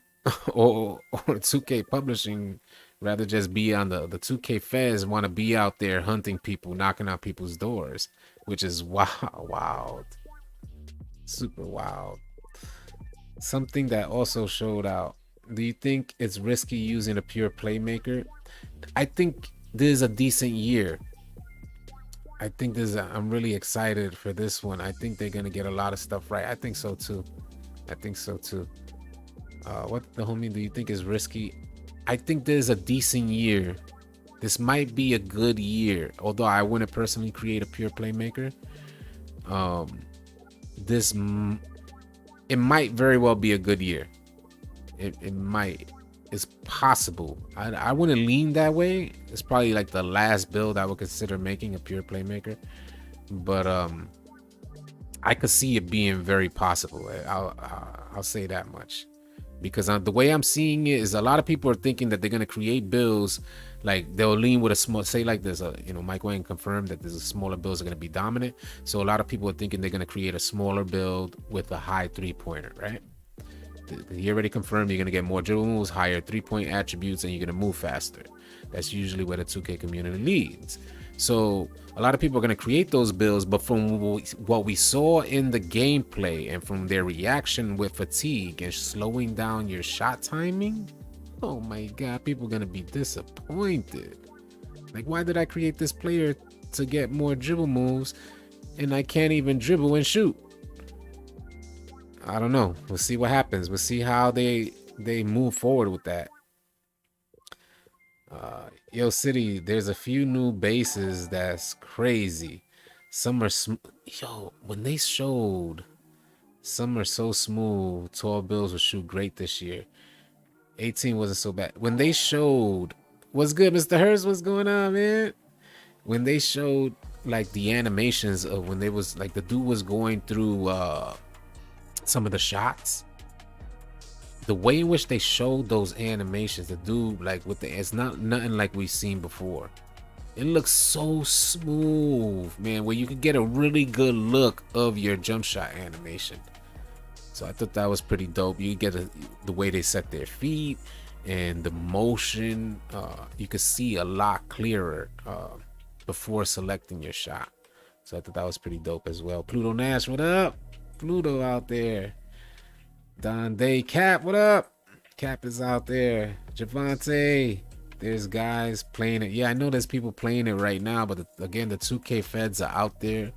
[SPEAKER 1] or 2K publishing, rather just be on the 2K FEDS, want to be out there hunting people, knocking on people's doors, which is wild, super wild. Something that also showed out. Do you think it's risky using a pure playmaker? I think this is a decent year. I think I'm really excited for this one. I think they're gonna get a lot of stuff right. I think so too. What the homie do you think is risky? I think there's a decent year. This might be a good year, although I wouldn't personally create a pure playmaker. It might very well be a good year. It might. It's possible. I wouldn't lean that way. It's probably like the last build I would consider making, a pure playmaker. But I could see it being very possible. I'll say that much. Because the way I'm seeing it is, a lot of people are thinking that they're going to create builds, like they'll lean with a small, say like there's a, Mike Wang confirmed that there's a smaller builds are going to be dominant. So a lot of people are thinking they're going to create a smaller build with a high 3-pointer, right? He already confirmed you're going to get more dribble moves, higher 3-point attributes, and you're going to move faster. That's usually where the 2K community leads. So a lot of people are going to create those builds, but from what we saw in the gameplay and from their reaction with fatigue and slowing down your shot timing, oh my God, people are going to be disappointed. Like, why did I create this player to get more dribble moves and I can't even dribble and shoot? I don't know. We'll see what happens. We'll see how they move forward with that. Yo, City, there's a few new bases that's crazy. Some are when they showed Some are so smooth. 12 bills will shoot great this year. 18 wasn't so bad. When they showed, what's good, Mr. Hurst? What's going on, man? When they showed like the animations of when they was like the dude was going through some of the shots, the way in which they showed those animations, the dude like with the, it's not nothing like we've seen before. It looks so smooth, man, where you could get a really good look of your jump shot animation. So I thought that was pretty dope. You get the way they set their feet and the motion. You could see a lot clearer before selecting your shot. So I thought that was pretty dope as well. Pluto Nash, what up? Pluto out there. Don Day Cap, what up? Cap is out there. Javante. There's guys playing it. Yeah, I know there's people playing it right now, but again, the 2K feds are out there.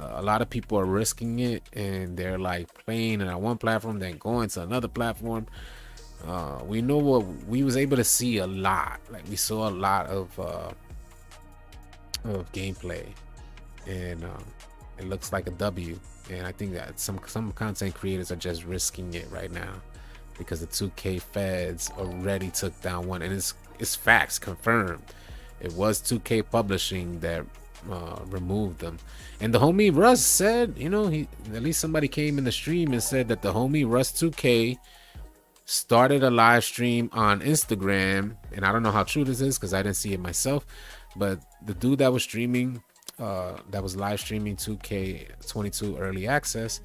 [SPEAKER 1] A lot of people are risking it, and they're like playing on one platform, then going to another platform. We know what we was able to see a lot. Like we saw a lot of gameplay, and it looks like a W. And I think that some content creators are just risking it right now because the 2K feds already took down one, and it's facts confirmed. It was 2K Publishing that removed them. And the homie Russ said, you know, he at least somebody came in the stream and said that the homie Russ 2K started a live stream on Instagram, and I don't know how true this is because I didn't see it myself, but the dude that was streaming, that was live streaming 2K22 early access,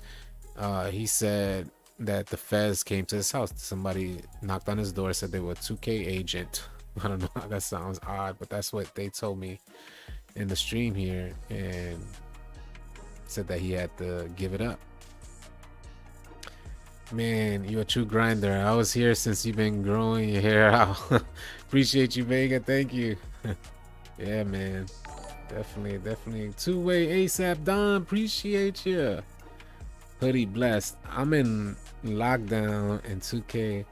[SPEAKER 1] he said that the feds came to his house. Somebody knocked on his door, said they were a 2K agent. I don't know how that sounds odd, but that's what they told me in the stream here, and said that he had to give it up. Man, you're a true grinder. I was here since you've been growing your hair out. Appreciate you, Vega. Thank you. Yeah, man. Definitely. Two-way ASAP Don. Appreciate you. Hoodie blessed. I'm in lockdown and 2K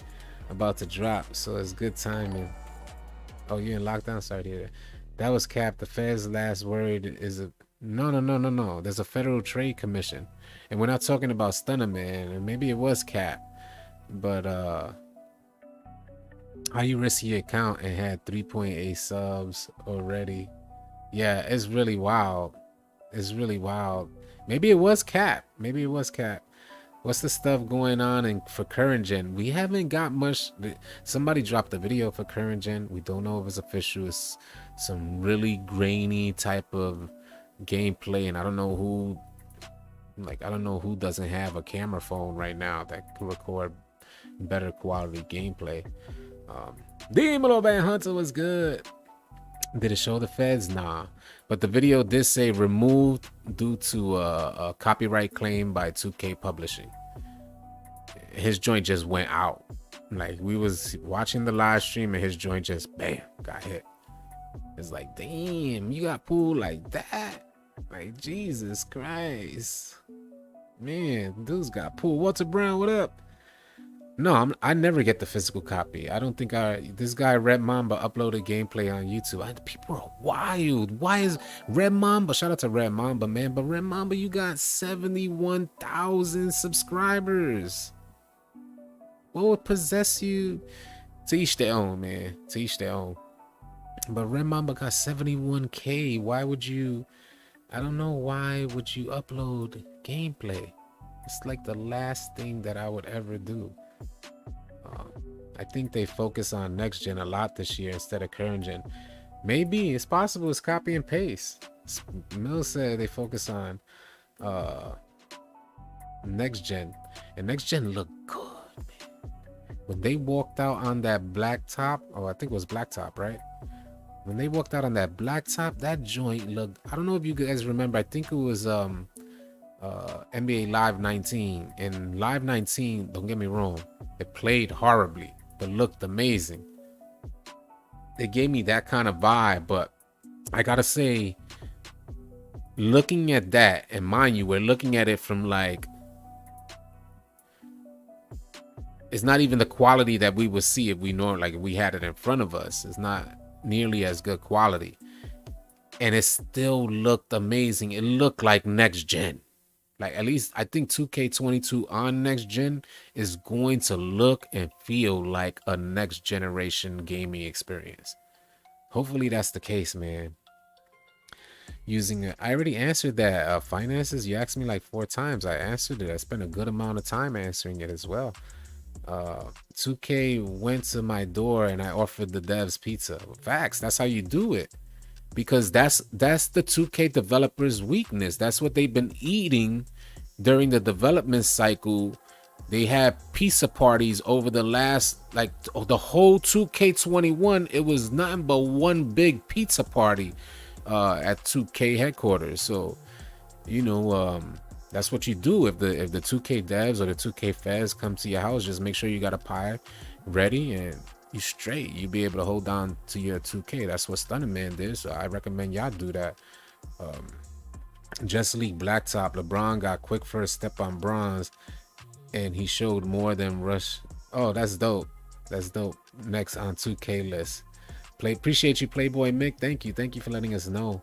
[SPEAKER 1] about to drop, so it's good timing. Oh, you're in lockdown? Sorry to hear that. That was Cap. The Fed's last word is a no. There's a Federal Trade Commission, and we're not talking about Stunner Man. And maybe it was Cap, but how you risk your account and had 3.8 subs already? Yeah, it's really wild. It's really wild. Maybe it was Cap. What's the stuff going on for current gen? We haven't got much. Somebody dropped a video for current gen. We don't know if it's official. It's some really grainy type of gameplay, and I don't know who doesn't have a camera phone right now that can record better quality gameplay. Demon Van Hunter was good. Did it show the feds? Nah, but the video did say removed due to a copyright claim by 2K Publishing. His joint just went out. Like, we was watching the live stream and his joint just bam got hit. It's like, damn, you got pulled like that? Like, Jesus Christ, man, dudes got pulled. Walter Brown, what up? No, I never get the physical copy. I don't think this guy Red Mamba uploaded gameplay on YouTube. People are wild. Why is Red Mamba? Shout out to Red Mamba, man. But Red Mamba, you got 71,000 subscribers. What would possess you? To each their own, man. To each their own. But Red Mamba got 71K. Why would you? I don't know. Why would you upload gameplay? It's like the last thing that I would ever do. I think they focus on next gen a lot this year instead of current gen. Maybe it's possible it's copy and paste. Mill said they focus on next gen, and next gen looked good, man. When they walked out on that black top, I think it was black top, right? When they walked out on that black top, that joint looked, I don't know if you guys remember, I think it was NBA Live 19. In Live 19, don't get me wrong, it played horribly but looked amazing. It gave me that kind of vibe. But I gotta say, looking at that, and mind you, we're looking at it from like, it's not even the quality that we would see if we know, like if we had it in front of us. It's not nearly as good quality, and it still looked amazing. It looked like next gen. Like at least I think 2K22 on next gen is going to look and feel like a next generation gaming experience. Hopefully that's the case, man. Using it, I already answered that. Finances, you asked me like 4 times. I answered it. I spent a good amount of time answering it as well. 2K went to my door and I offered the devs pizza. Facts. That's how you do it, because that's the 2K developers' weakness. That's what they've been eating during the development cycle. They had pizza parties over the last, like, the whole 2K21. It was nothing but one big pizza party at 2K headquarters. So, you know, that's what you do. If the 2K devs or the 2K FEDS come to your house, just make sure you got a pie ready and you straight. You be able to hold down to your 2K. That's what Stunning Man did. So I recommend y'all do that. Just League Blacktop. LeBron got quick first step on bronze, and he showed more than Rush. Oh, that's dope. That's dope. Next on 2K list. Appreciate you, Playboy Mick. Thank you for letting us know.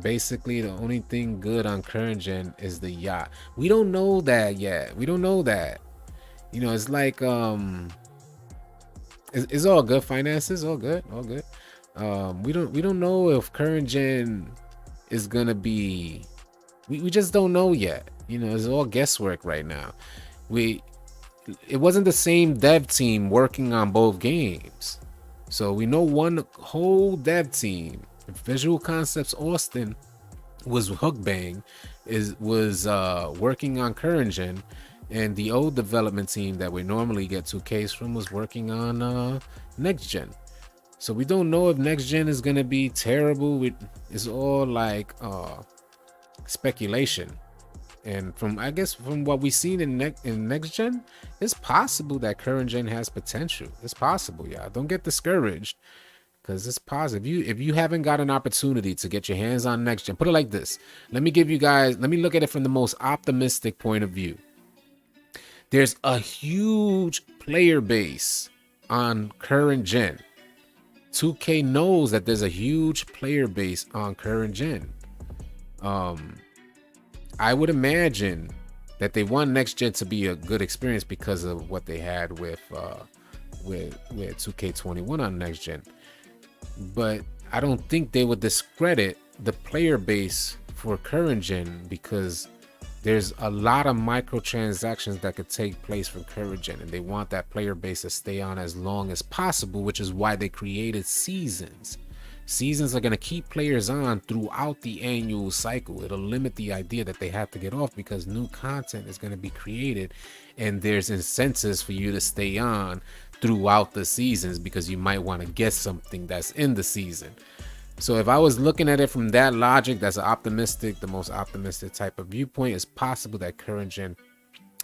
[SPEAKER 1] Basically, the only thing good on current gen is the yacht. We don't know that yet. We don't know that. You know, it's like it's all good. Finances, all good, all good. We don't know if current gen is gonna be. We just don't know yet. You know, it's all guesswork right now. It wasn't the same dev team working on both games, so we know one whole dev team. Visual Concepts Austin was Hookbang, was working on current gen, and the old development team that we normally get 2Ks from was working on next gen. So we don't know if next gen is gonna be terrible. It's all like speculation. And from what we've seen in next gen, it's possible that current gen has potential. It's possible, yeah. Don't get discouraged, because it's positive. If you haven't got an opportunity to get your hands on next gen, put it like this. Let me look at it from the most optimistic point of view. There's a huge player base on current gen. 2K knows that there's a huge player base on current gen. I would imagine that they want next gen to be a good experience because of what they had with 2K21 on next gen. But I don't think they would discredit the player base for current gen, because there's a lot of microtransactions that could take place for current gen, and they want that player base to stay on as long as possible, which is why they created seasons. Seasons are going to keep players on throughout the annual cycle. It'll limit the idea that they have to get off, because new content is going to be created, and there's incentives for you to stay on throughout the seasons, because you might want to get something that's in the season. So if I was looking at it from that logic, that's the most optimistic type of viewpoint, it's possible that current gen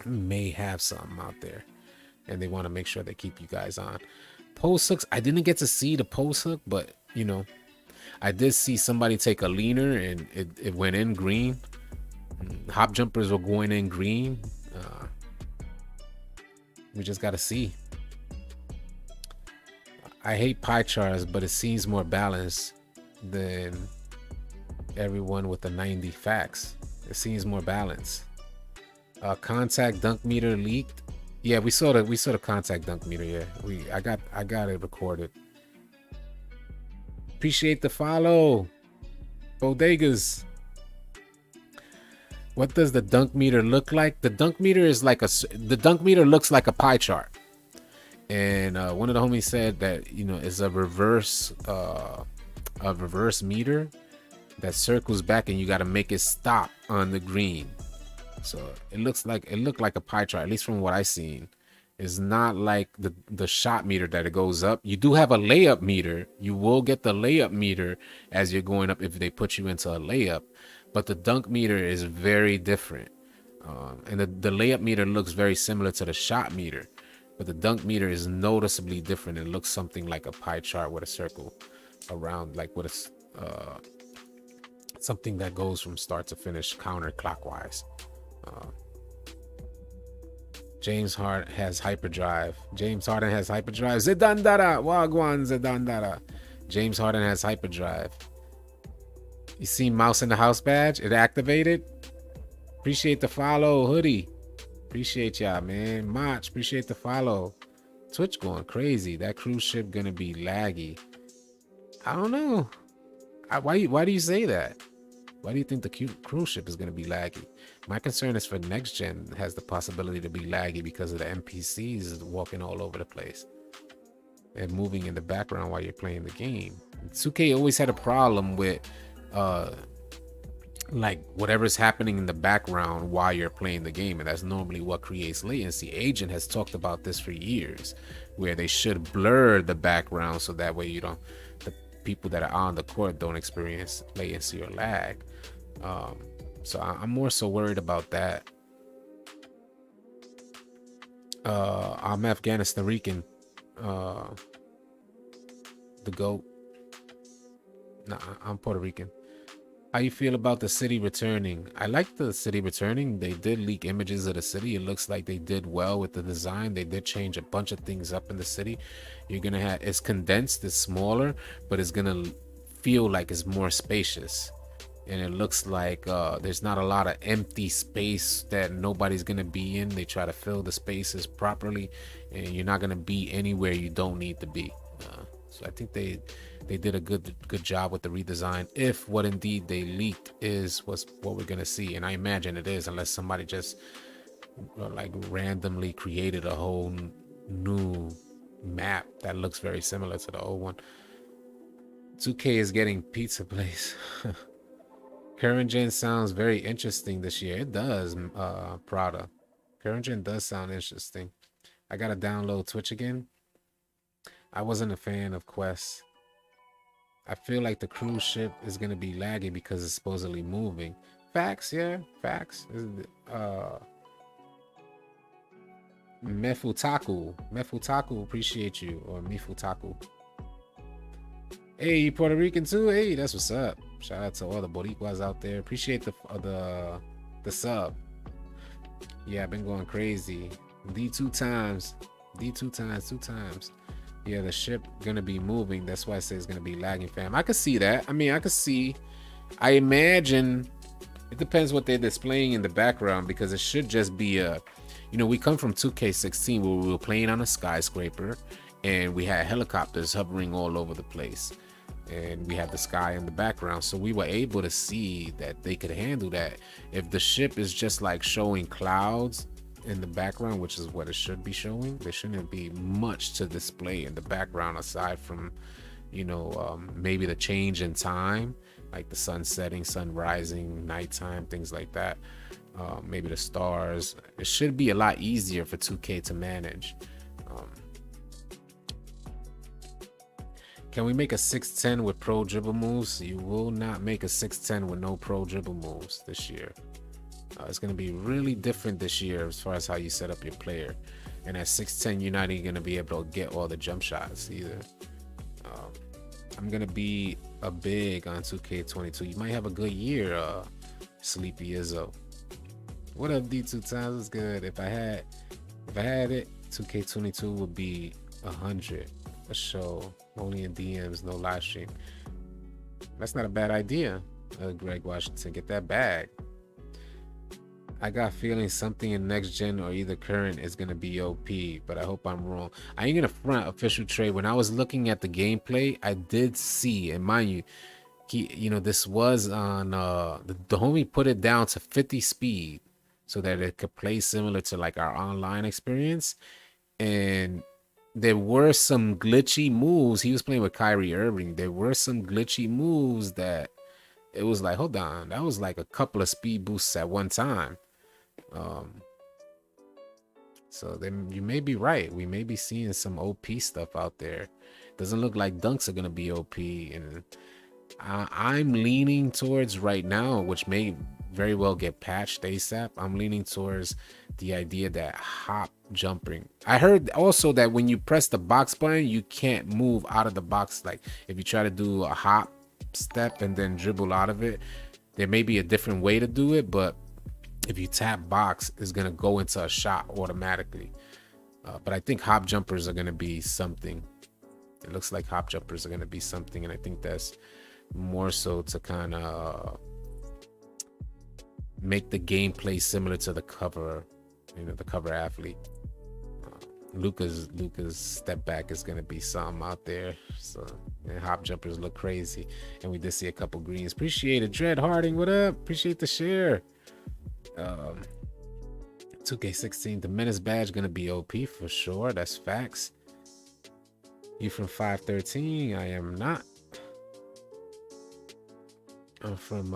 [SPEAKER 1] may have something out there, and they want to make sure they keep you guys on. Post hooks, I didn't get to see the post hook, but you know, I did see somebody take a leaner and it went in green. Hop jumpers were going in green. We just gotta see. I hate pie charts, but it seems more balanced than everyone with the 90 facts. It seems more balanced. Contact dunk meter leaked. Yeah, we saw the contact dunk meter. Yeah, I got it recorded. Appreciate the follow, Bodegas. What does the dunk meter look like? The dunk meter looks like a pie chart. And one of the homies said that, you know, it's a reverse meter that circles back, and you got to make it stop on the green. So it looked like a pie chart, at least from what I seen. It's not like the shot meter that it goes up. You do have a layup meter. You will get the layup meter as you're going up if they put you into a layup. But the dunk meter is very different. And the layup meter looks very similar to the shot meter. But the dunk meter is noticeably different. It looks something like a pie chart with a circle around, like with a something that goes from start to finish counterclockwise. James Harden has hyperdrive. Zidane Dara. Wagwan Zidane Dara. James Harden has hyperdrive. You see mouse in the house badge? It activated. Appreciate the follow, Hoodie. Appreciate y'all, man. Mach, appreciate the follow. Twitch going crazy. That cruise ship gonna be laggy. I don't know. Why do you say that? Why do you think the cruise ship is gonna be laggy? My concern is for next gen has the possibility to be laggy because of the NPCs walking all over the place and moving in the background while you're playing the game. 2K always had a problem with like whatever's happening in the background while you're playing the game, and that's normally what creates latency. Agent has talked about this for years, where they should blur the background so that way you don't, the people that are on the court don't experience latency or lag. So I'm more so worried about that. I'm Afghanistan Rican, the GOAT. Nah, I'm Puerto Rican. How you feel about the city returning? I like the city returning. They did leak images of the city. It looks like they did well with the design. They did change a bunch of things up in the city. You're gonna have, it's condensed, it's smaller, but it's gonna feel like it's more spacious. And it looks like there's not a lot of empty space that nobody's gonna be in. They try to fill the spaces properly, and you're not gonna be anywhere you don't need to be. So I think they did a good job with the redesign, if what indeed they leaked is what we're gonna see. And I imagine it is, unless somebody just like randomly created a whole new map that looks very similar to the old one. 2K is getting pizza place. Current gen sounds very interesting this year. It does, Prada. Current gen does sound interesting. I gotta download Twitch again. I wasn't a fan of Quest. I feel like the cruise ship is gonna be laggy because it's supposedly moving. Facts, yeah, facts. Mefutaku, appreciate you, or Mifutaku. Hey, you Puerto Rican too? Hey, that's what's up. Shout out to all the Boricuas out there. Appreciate the sub. Yeah, I've been going crazy. D2 times. Yeah, the ship gonna be moving. That's why I say it's gonna be lagging, fam. I could see that. I mean, I imagine it depends what they're displaying in the background, because it should just be a, you know, we come from 2K16 where we were playing on a skyscraper and we had helicopters hovering all over the place and we had the sky in the background, so we were able to see that they could handle that. If the ship is just like showing clouds in the background, which is what it should be showing, there shouldn't be much to display in the background aside from, you know, maybe the change in time, like the sun setting, sun rising, nighttime, things like that. Maybe the stars. It should be a lot easier for 2K to manage. Can we make a 610 with pro dribble moves? You will not make a 610 with no pro dribble moves this year. It's going to be really different this year as far as how you set up your player. And at 6'10", you're not even going to be able to get all the jump shots either. I'm going to be a big on 2K22. You might have a good year, Sleepy Izzo. What up, D2 times? It's good. If I had it, 2K22 would be 100 a show. Only in DMs, no live stream. That's not a bad idea, Greg Washington. Get that bag. I got feeling something in next gen or either current is gonna be OP, but I hope I'm wrong. I ain't gonna front official trade. When I was looking at the gameplay, I did see, and mind you, you know, this was on the homie put it down to 50 speed so that it could play similar to like our online experience. And there were some glitchy moves. He was playing with Kyrie Irving. There were some glitchy moves that it was like, hold on, that was like a couple of speed boosts at one time. So then you may be right. We may be seeing some OP stuff out there. Doesn't look like dunks are gonna be OP, and I'm leaning towards right now, which may very well get patched ASAP. I'm leaning towards the idea that hop jumping. I heard also that when you press the box button, you can't move out of the box. Like if you try to do a hop step and then dribble out of it, there may be a different way to do it, but if you tap box, it's gonna go into a shot automatically. But I think hop jumpers are gonna be something. It looks like hop jumpers are gonna be something, and I think that's more so to kind of make the gameplay similar to the cover, the cover athlete. Luca's step back is gonna be something out there. So, and hop jumpers look crazy, and we did see a couple greens. Appreciate it, Dread Harding. What up? Appreciate the share. 2K16, the menace badge gonna be OP for sure. That's facts. You from 513? I am not. I'm from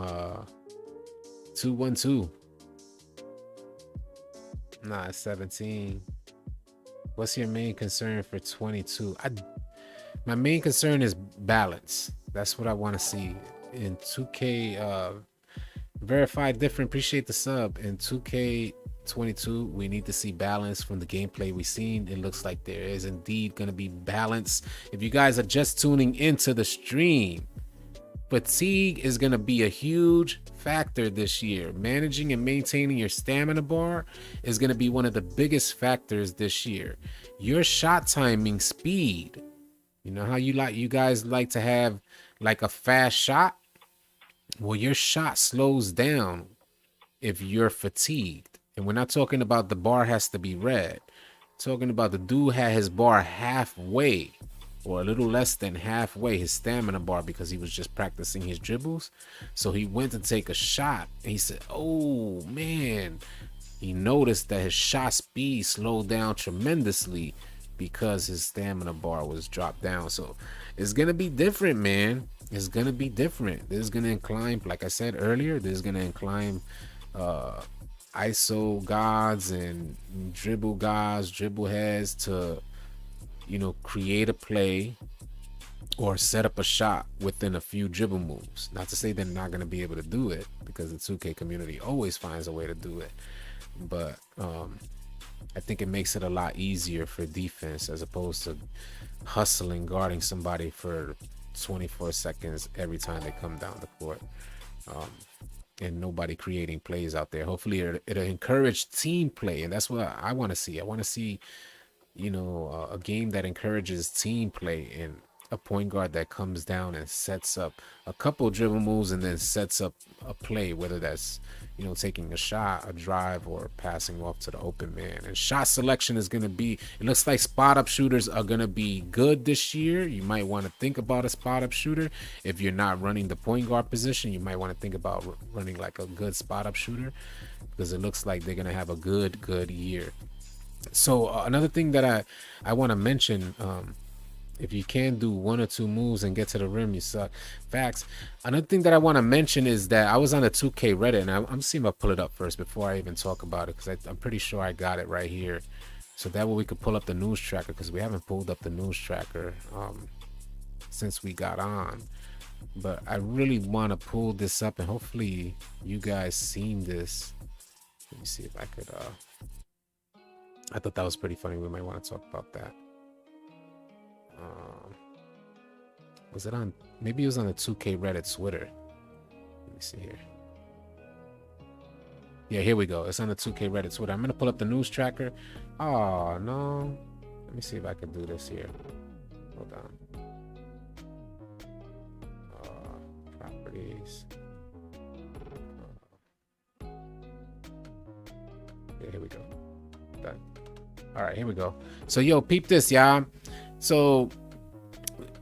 [SPEAKER 1] 212. Nah, 17. What's your main concern for 22? My main concern is balance. That's what I want to see in 2K. Verified different. Appreciate the sub. In 2K22, we need to see balance from the gameplay we've seen. It looks like there is indeed going to be balance. If you guys are just tuning into the stream, fatigue is going to be a huge factor this year. Managing and maintaining your stamina bar is going to be one of the biggest factors this year. Your shot timing speed, you know how you guys like to have like a fast shot? Well, your shot slows down if you're fatigued. And we're not talking about the bar has to be red. We're talking about the dude had his bar halfway, or a little less than halfway, his stamina bar, because he was just practicing his dribbles. So he went to take a shot and he said, oh man, he noticed that his shot speed slowed down tremendously because his stamina bar was dropped down. So it's gonna be different, man. It's gonna be different. This is gonna incline, like I said earlier, this is gonna incline ISO gods and dribble gods, dribble heads to create a play or set up a shot within a few dribble moves. Not to say they're not going to be able to do it, because the 2K community always finds a way to do it. But I think it makes it a lot easier for defense, as opposed to hustling, guarding somebody for 24 seconds every time they come down the court. And nobody creating plays out there. Hopefully it'll encourage team play. And that's what I want to see. I want to see a game that encourages team play, and a point guard that comes down and sets up a couple dribble moves and then sets up a play, whether that's taking a shot, a drive, or passing off to the open man. And shot selection is going to be, it looks like spot up shooters are going to be good this year. You might want to think about a spot up shooter. If you're not running the point guard position, you might want to think about running like a good spot up shooter, because it looks like they're going to have a good year. So another thing that I want to mention, if you can do one or two moves and get to the rim, you suck. Facts. Another thing that I want to mention is that I was on the 2K Reddit, and I'm seeing if I pull it up first before I even talk about it, because I'm pretty sure I got it right here. So that way we could pull up the news tracker, because we haven't pulled up the news tracker since we got on. But I really want to pull this up, and hopefully you guys seen this. Let me see if I could... I thought that was pretty funny. We might want to talk about that. Was it on? Maybe it was on the 2K Reddit Twitter. Let me see here. Yeah, here we go. It's on the 2K Reddit Twitter. I'm gonna pull up the news tracker. Oh no. Let me see if I can do this here. Hold on. Properties. Yeah, here we go. Done. All right, here we go. So yo, peep this, y'all. So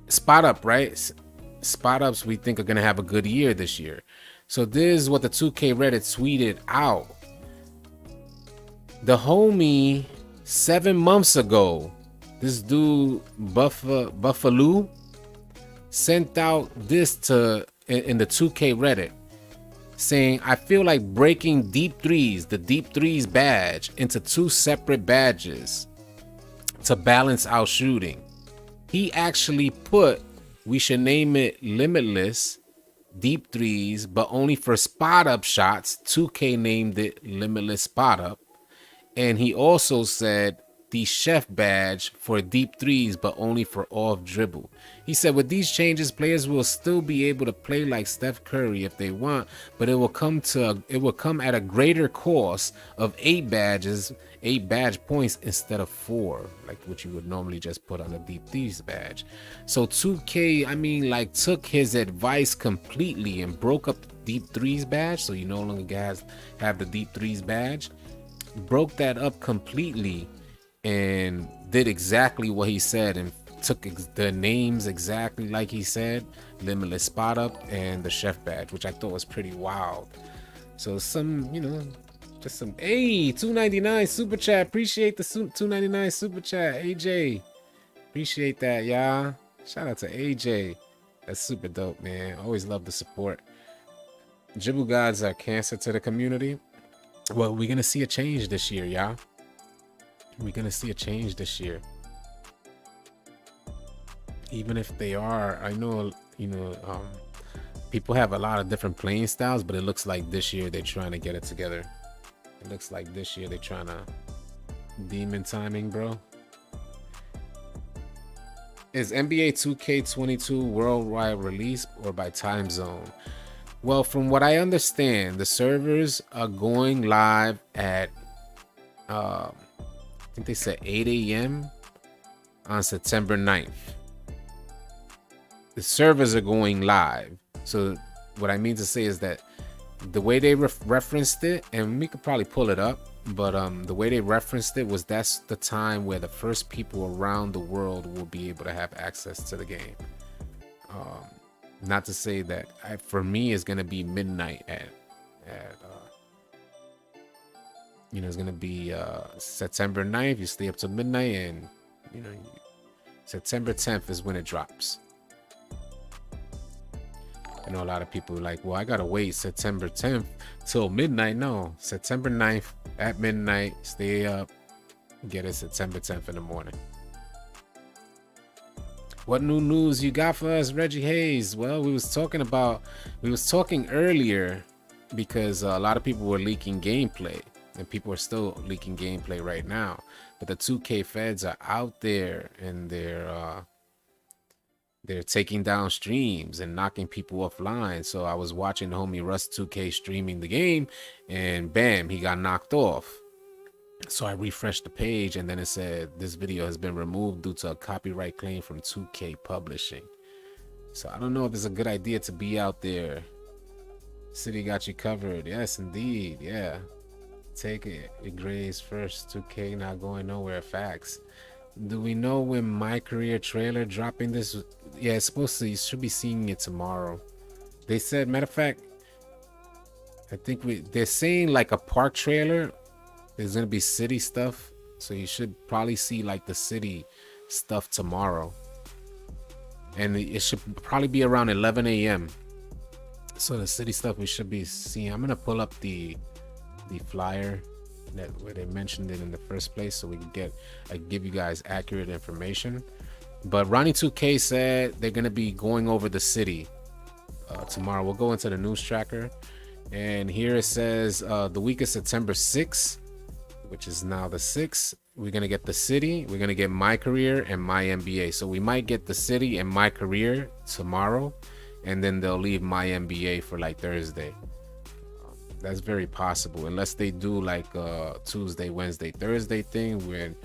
[SPEAKER 1] spot up, right? Spot ups we think are gonna have a good year this year. So this is what the 2K Reddit tweeted out. The homie 7 months ago, this dude Buffalo sent out this in the 2K Reddit, saying, I feel like breaking deep threes, the deep threes badge, into 2 separate badges to balance out shooting. He actually put, we should name it Limitless Deep Threes, but only for spot up shots. 2K named it Limitless Spot Up. And he also said the chef badge for deep threes, but only for off dribble. He said with these changes, players will still be able to play like Steph Curry if they want, but it will come at a greater cost of 8 badge points instead of 4, like what you would normally just put on a deep threes badge. So 2K, I mean, like, took his advice completely and broke up the deep threes badge, so you no longer guys have the deep threes badge. Broke that up completely and did exactly what he said and took the names exactly like he said, limitless spot up and the chef badge, which I thought was pretty wild. So some, just some, hey, 299 super chat. Appreciate the 299 super chat, AJ. Appreciate that, y'all. Shout out to AJ. That's super dope, man. Always love the support. Dribble gods are cancer to the community. Well, we're gonna see a change this year, y'all. We're gonna see a change this year. Even if they are, I know, people have a lot of different playing styles, but it looks like this year they're trying to get it together. It looks like this year they're trying to demon timing, bro. Is NBA 2K22 worldwide release or by time zone? Well, from what I understand, the servers are going live at, I think they said 8 a.m. on September 9th. The servers are going live. So what I mean to say is that the way they referenced it, and we could probably pull it up, but the way they referenced it was that's the time where the first people around the world will be able to have access to the game. Not to say that for me it's gonna be midnight at it's gonna be September 9th. You stay up till midnight, and September 10th is when it drops. I know a lot of people are like, well, I gotta wait September 10th till midnight. No, September 9th at midnight. Stay up, get it September 10th in the morning. What new news you got for us, Reggie Hayes? Well, we was talking earlier because a lot of people were leaking gameplay, and people are still leaking gameplay right now. But the 2K feds are out there, and they're taking down streams and knocking people offline. So I was watching the homie Russ 2K streaming the game, and bam, he got knocked off. So I refreshed the page, and then it said this video has been removed due to a copyright claim from 2K Publishing. So I don't know if it's a good idea to be out there. City got you covered. Yes, indeed. Yeah. Take it. It grades first. 2K not going nowhere. Facts. Do we know when My Career trailer dropping this? Yeah, it's supposed to. You should be seeing it tomorrow. They said, matter of fact, I think they're saying like a park trailer. There's gonna be city stuff, so you should probably see like the city stuff tomorrow, and it should probably be around 11 a.m. So the city stuff we should be seeing. I'm gonna pull up the flyer where they mentioned it in the first place, so we can give you guys accurate information. But Ronnie 2K said they're gonna be going over the city tomorrow. We'll go into the news tracker, and here it says the week of September 6th, which is now the 6th, we're gonna get the city, we're gonna get My Career and My NBA. So we might get the city and My Career tomorrow, and then they'll leave My NBA for like Thursday. That's very possible, unless they do like a Tuesday, Wednesday, Thursday thing, where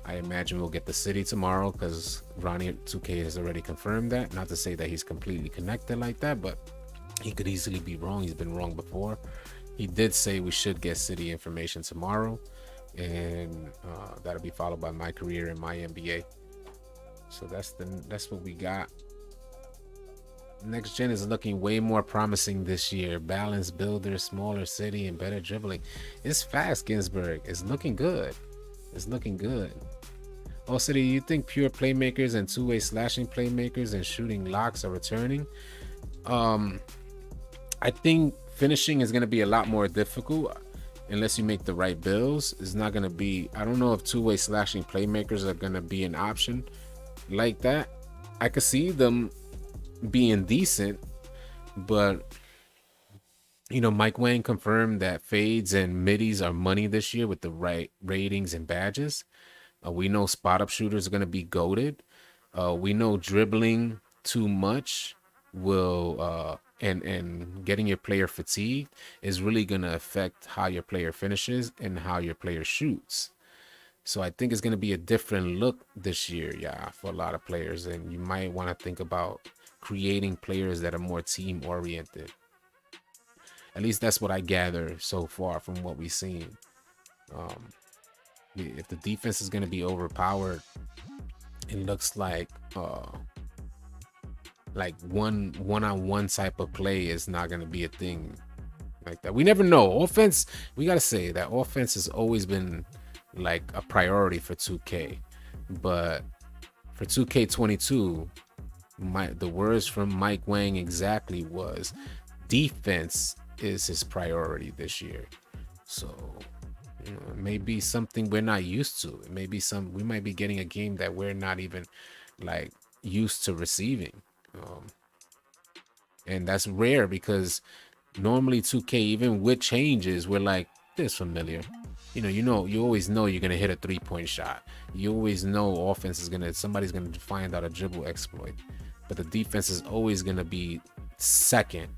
[SPEAKER 1] I imagine we'll get the city tomorrow, because Ronnie 2K has already confirmed that. Not to say that he's completely connected like that, but he could easily be wrong. He's been wrong before. He did say we should get city information tomorrow, and that'll be followed by My Career and My NBA. So that's what we got. Next gen is looking way more promising this year. Balanced builder, smaller city, and better dribbling. It's fast, Ginsburg. It's looking good. It's looking good. Also, do you think pure playmakers and two-way slashing playmakers and shooting locks are returning? I think finishing is going to be a lot more difficult unless you make the right builds. It's not going to be, I don't know if two-way slashing playmakers are going to be an option like that. I could see them being decent, but Mike Wang confirmed that fades and middies are money this year with the right ratings and badges. We know spot up shooters are going to be goated. We know dribbling too much will and getting your player fatigued is really going to affect how your player finishes and how your player shoots. So I think it's going to be a different look this year, yeah, for a lot of players. And you might want to think about creating players that are more team oriented. At least that's what I gather so far from what we've seen. If the defense is going to be overpowered, it looks like one-on-one type of play is not going to be a thing like that. We never know. Offense, we got to say that offense has always been like a priority for 2K, but for 2K22, the words from Mike Wang exactly was defense is his priority this year. So you know, it may be something we're not used to. It may be we might be getting a game that we're not even like used to receiving. And that's rare because normally 2K, even with changes, we're like, this familiar. You always know you're gonna hit a 3-point shot. You always know offense is somebody's gonna find out a dribble exploit. But the defense is always gonna be second.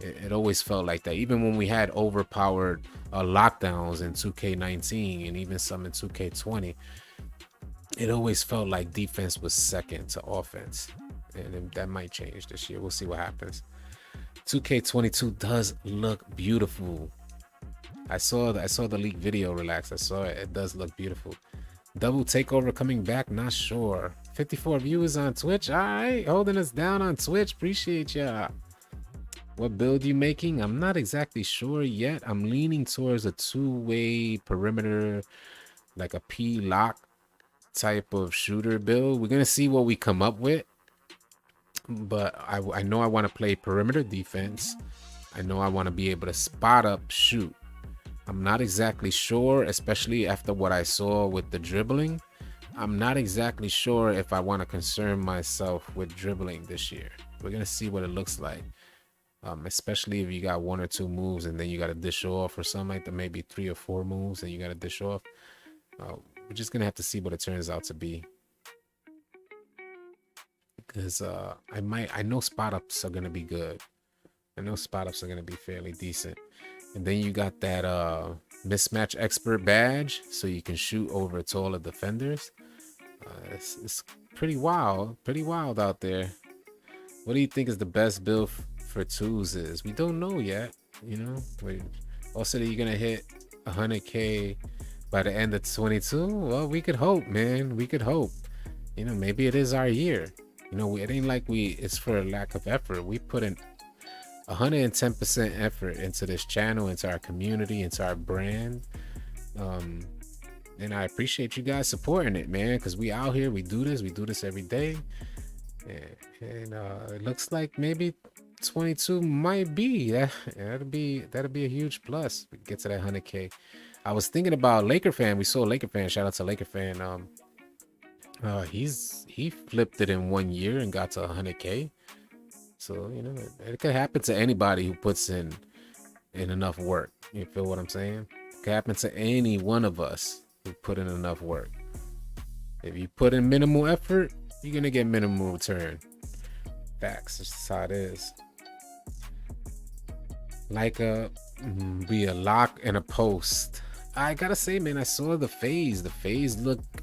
[SPEAKER 1] It always felt like that. Even when we had overpowered lockdowns in 2K19 and even some in 2K20, it always felt like defense was second to offense. And that might change this year. We'll see what happens. 2K22 does look beautiful. I saw the leaked video. Relax. I saw it. It does look beautiful. Double takeover coming back. Not sure. 54 viewers on Twitch. All right, holding us down on Twitch. Appreciate ya. What build you making? I'm not exactly sure yet. I'm leaning towards a two-way perimeter, like a P-lock type of shooter build. We're gonna see what we come up with. But I know I want to play perimeter defense. I know I want to be able to spot up shoot. I'm not exactly sure, especially after what I saw with the dribbling. I'm not exactly sure if I want to concern myself with dribbling this year. We're gonna see what it looks like. Especially if you got 1 or 2 moves and then you got to dish off or something like that, maybe 3 or 4 moves and you got to dish off. We're just gonna have to see what it turns out to be. Because I know spot ups are gonna be good. I know spot ups are gonna be fairly decent. And then you got that mismatch expert badge, so you can shoot over taller defenders. It's pretty wild out there. What do you think is the best build for twos is? We don't know yet, you know. Also, you're gonna hit 100K by the end of 22. Well, we could hope, man. We could hope. You know, maybe it is our year. You know, it ain't like it's for a lack of effort. We put in 110% effort into this channel, into our community, into our brand. And I appreciate you guys supporting it, man, because we out here, we do this every day. And it looks like maybe 22 might be that'll be a huge plus. We get to that 100K. I was thinking about Laker fan. We saw Laker fan. Shout out to Laker fan. He flipped it in 1 year and got to 100K. So you know, it could happen to anybody who puts in enough work. You feel what I'm saying? It could happen to any one of us who put in enough work. If you put in minimal effort, you're gonna get minimal return. Facts. That's just how it is. Like be a lock and a post. I gotta say, man, I saw the phase. The phase looked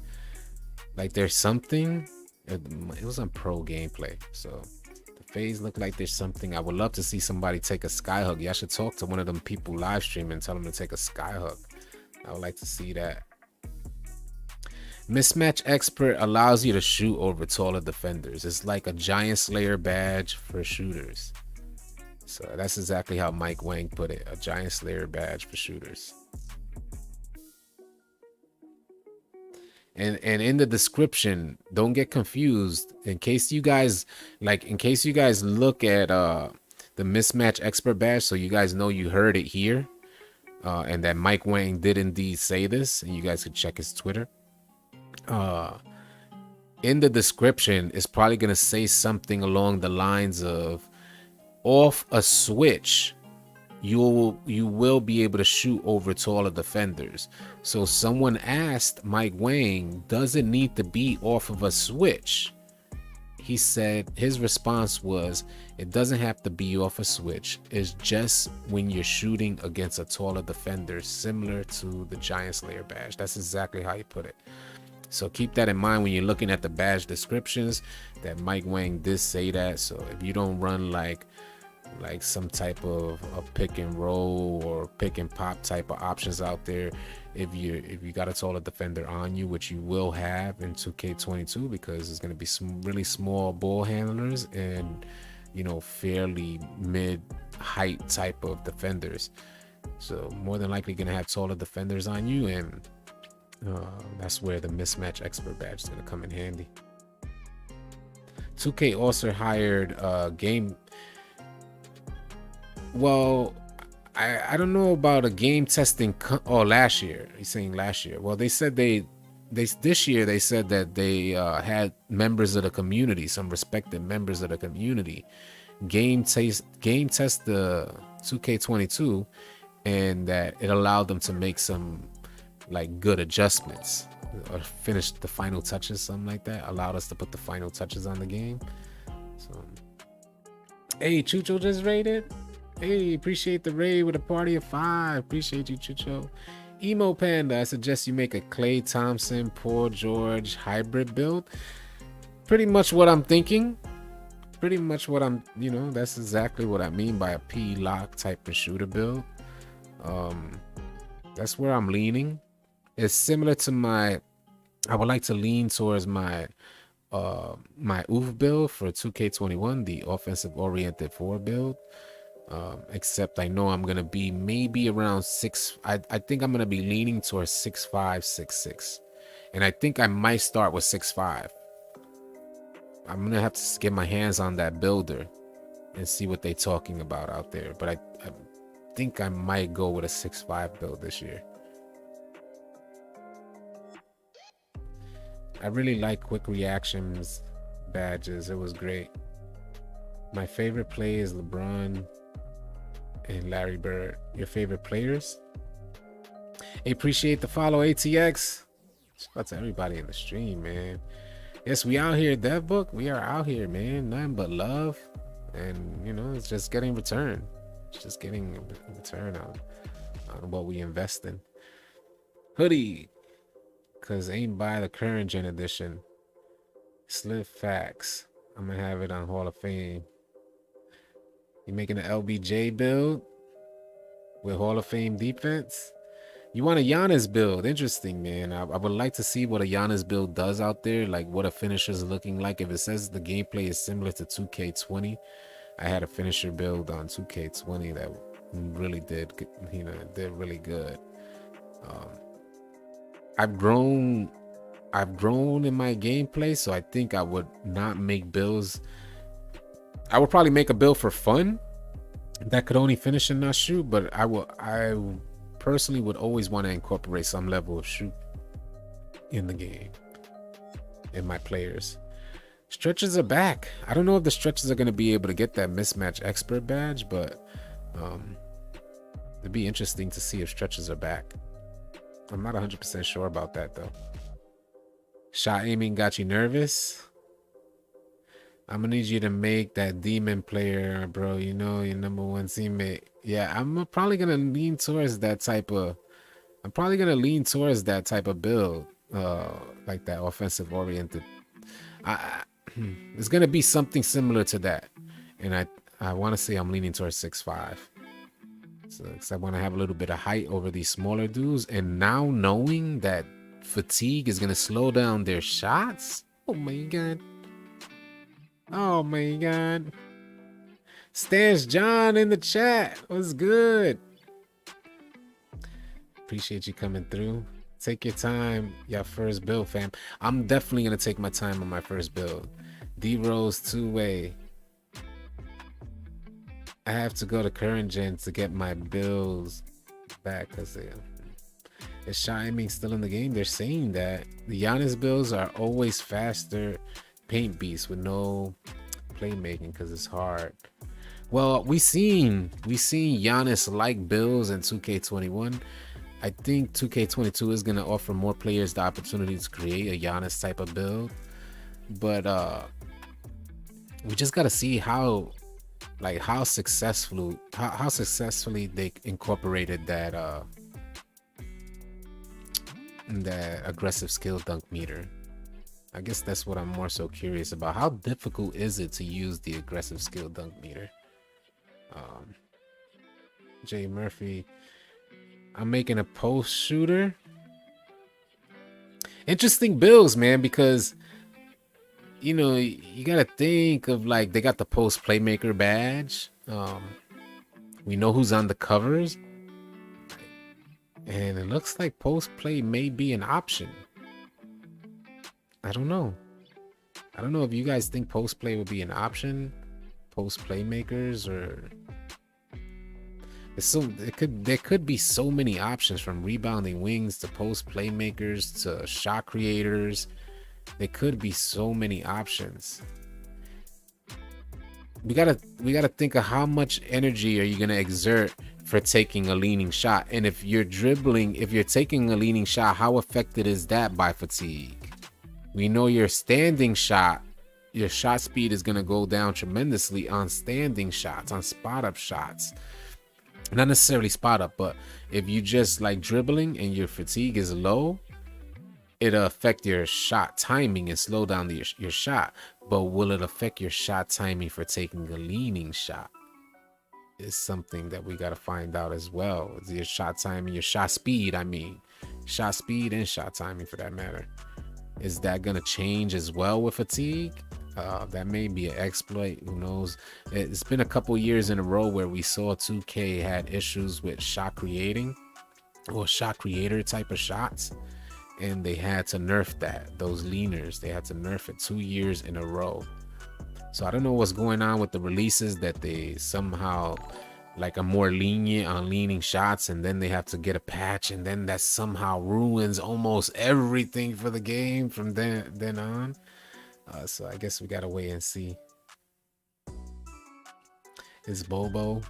[SPEAKER 1] like there's something. It was on pro gameplay, so the phase looked like there's something. I would love to see somebody take a skyhook. Y'all should talk to one of them people live streaming and tell them to take a skyhook. I would like to see that. Mismatch expert allows you to shoot over taller defenders. It's like a giant slayer badge for shooters. So that's exactly how Mike Wang put it. A giant slayer badge for shooters. And in the description, don't get confused. In case you guys look at the mismatch expert badge, so you guys know you heard it here, and that Mike Wang did indeed say this, and you guys could check his Twitter. In the description, it's probably gonna say something along the lines of off a switch you will be able to shoot over taller defenders. So someone asked Mike Wang, does it need to be off of a switch? He said his response was, it doesn't have to be off a switch. It's just when you're shooting against a taller defender, similar to the Giant Slayer badge. That's exactly how he put it. So keep that in mind when you're looking at the badge descriptions, that Mike Wang did say that. So if you don't run like some type of a pick and roll or pick and pop type of options out there, if you got a taller defender on you, which you will have in 2K22, because it's going to be some really small ball handlers and, you know, fairly mid height type of defenders, so more than likely going to have taller defenders on you, and that's where the mismatch expert badge is going to come in handy. 2K also hired game. Well, I don't know about a game testing. Last year. He's saying last year. Well, they said this year they said that they had members of the community, some respected members of the community, game test the 2K22, and that it allowed them to make some like good adjustments or finish the final touches, something like that. Allowed us to put the final touches on the game. So, hey, Chucho just raided. Hey, appreciate the raid with a party of 5. Appreciate you, Chucho. Emo Panda, I suggest you make a Klay Thompson, Paul George hybrid build. Pretty much what I'm thinking. Pretty much what I'm, you know, that's exactly what I mean by a P-lock type of shooter build. That's where I'm leaning. It's similar to I would like to lean towards my OOF build for 2K21, the offensive oriented 4 build. Except I know I'm gonna be maybe around 6. I think I'm gonna be leaning towards 6'5", 6'6", and I think I might start with 6'5". I'm gonna have to get my hands on that builder and see what they're talking about out there. But I think I might go with a 6'5" build this year. I really like quick reactions badges. It was great. My favorite play is LeBron and Larry Bird. Your favorite players? I appreciate the follow, ATX. Shout out to everybody in the stream, man. Yes, we out here, DevBook. We are out here, man. Nothing but love, and you know, it's just getting return. It's just getting a return on what we invest in. Hoodie, cause ain't buy the current gen edition. Slip facts. I'm gonna have it on Hall of Fame. You making an LBJ build with Hall of Fame defense? You want a Giannis build? Interesting, man. I would like to see what a Giannis build does out there, like what a finisher is looking like. If it says the gameplay is similar to 2K20, I had a finisher build on 2K20 that really did, you know, did really good. I've grown in my gameplay, so I think I would not make builds. I would probably make a build for fun that could only finish and not shoot, but I personally would always want to incorporate some level of shoot in the game, in my players. Stretches are back. I don't know if the stretches are going to be able to get that mismatch expert badge, but it'd be interesting to see if stretches are back. I'm not 100% sure about that though. Shot aiming got you nervous? I'm gonna need you to make that demon player, bro. You know, your number 1 teammate. Yeah, I'm probably gonna lean towards that type of. I'm probably gonna lean towards that type of build, like that offensive oriented. It's gonna be something similar to that, and I want to say I'm leaning towards 6'5". So, cause I want to have a little bit of height over these smaller dudes, and now knowing that fatigue is gonna slow down their shots. Oh my god. Oh my god. Stans John in the chat. What's good? Appreciate you coming through. Take your time. Your first build, fam. I'm definitely gonna take my time on my first build. D-Rose 2-way. I have to go to current gen to get my builds back because is shot aiming still in the game? They're saying that the Giannis builds are always faster paint beasts with no playmaking because it's hard. Well, we seen Giannis like builds in 2K21. I think 2K22 is gonna offer more players the opportunity to create a Giannis type of build, but we just gotta see how successfully they incorporated that aggressive skill dunk meter. I guess that's what I'm more so curious about. How difficult is it to use the aggressive skill dunk meter? Jay Murphy, I'm making a post shooter. Interesting builds, man, because you know, you gotta think of like they got the post playmaker badge. We know who's on the covers, and it looks like post play may be an option. I don't know. I don't know if you guys think post play would be an option, post playmakers, or there could be so many options, from rebounding wings to post playmakers to shot creators. There could be so many options. We gotta think of how much energy are you gonna exert for taking a leaning shot, and if you're taking a leaning shot, how affected is that by fatigue? We know your standing shot, your shot speed is gonna go down tremendously on standing shots, on spot up shots. Not necessarily spot up, but if you just like dribbling and your fatigue is low, it'll affect your shot timing and slow down your shot. But will it affect your shot timing for taking a leaning shot? Is something that we got to find out as well. Your shot timing, your shot speed, shot speed and shot timing for that matter. Is that going to change as well with fatigue? That may be an exploit. Who knows? It's been a couple years in a row where we saw 2K had issues with shot creating or shot creator type of shots, and they had to nerf those leaners. They had to nerf it 2 years in a row. So I don't know what's going on with the releases, that they somehow like are more lenient on leaning shots, and then they have to get a patch, and then that somehow ruins almost everything for the game from then on. So I guess we gotta wait and see. Is Bobo?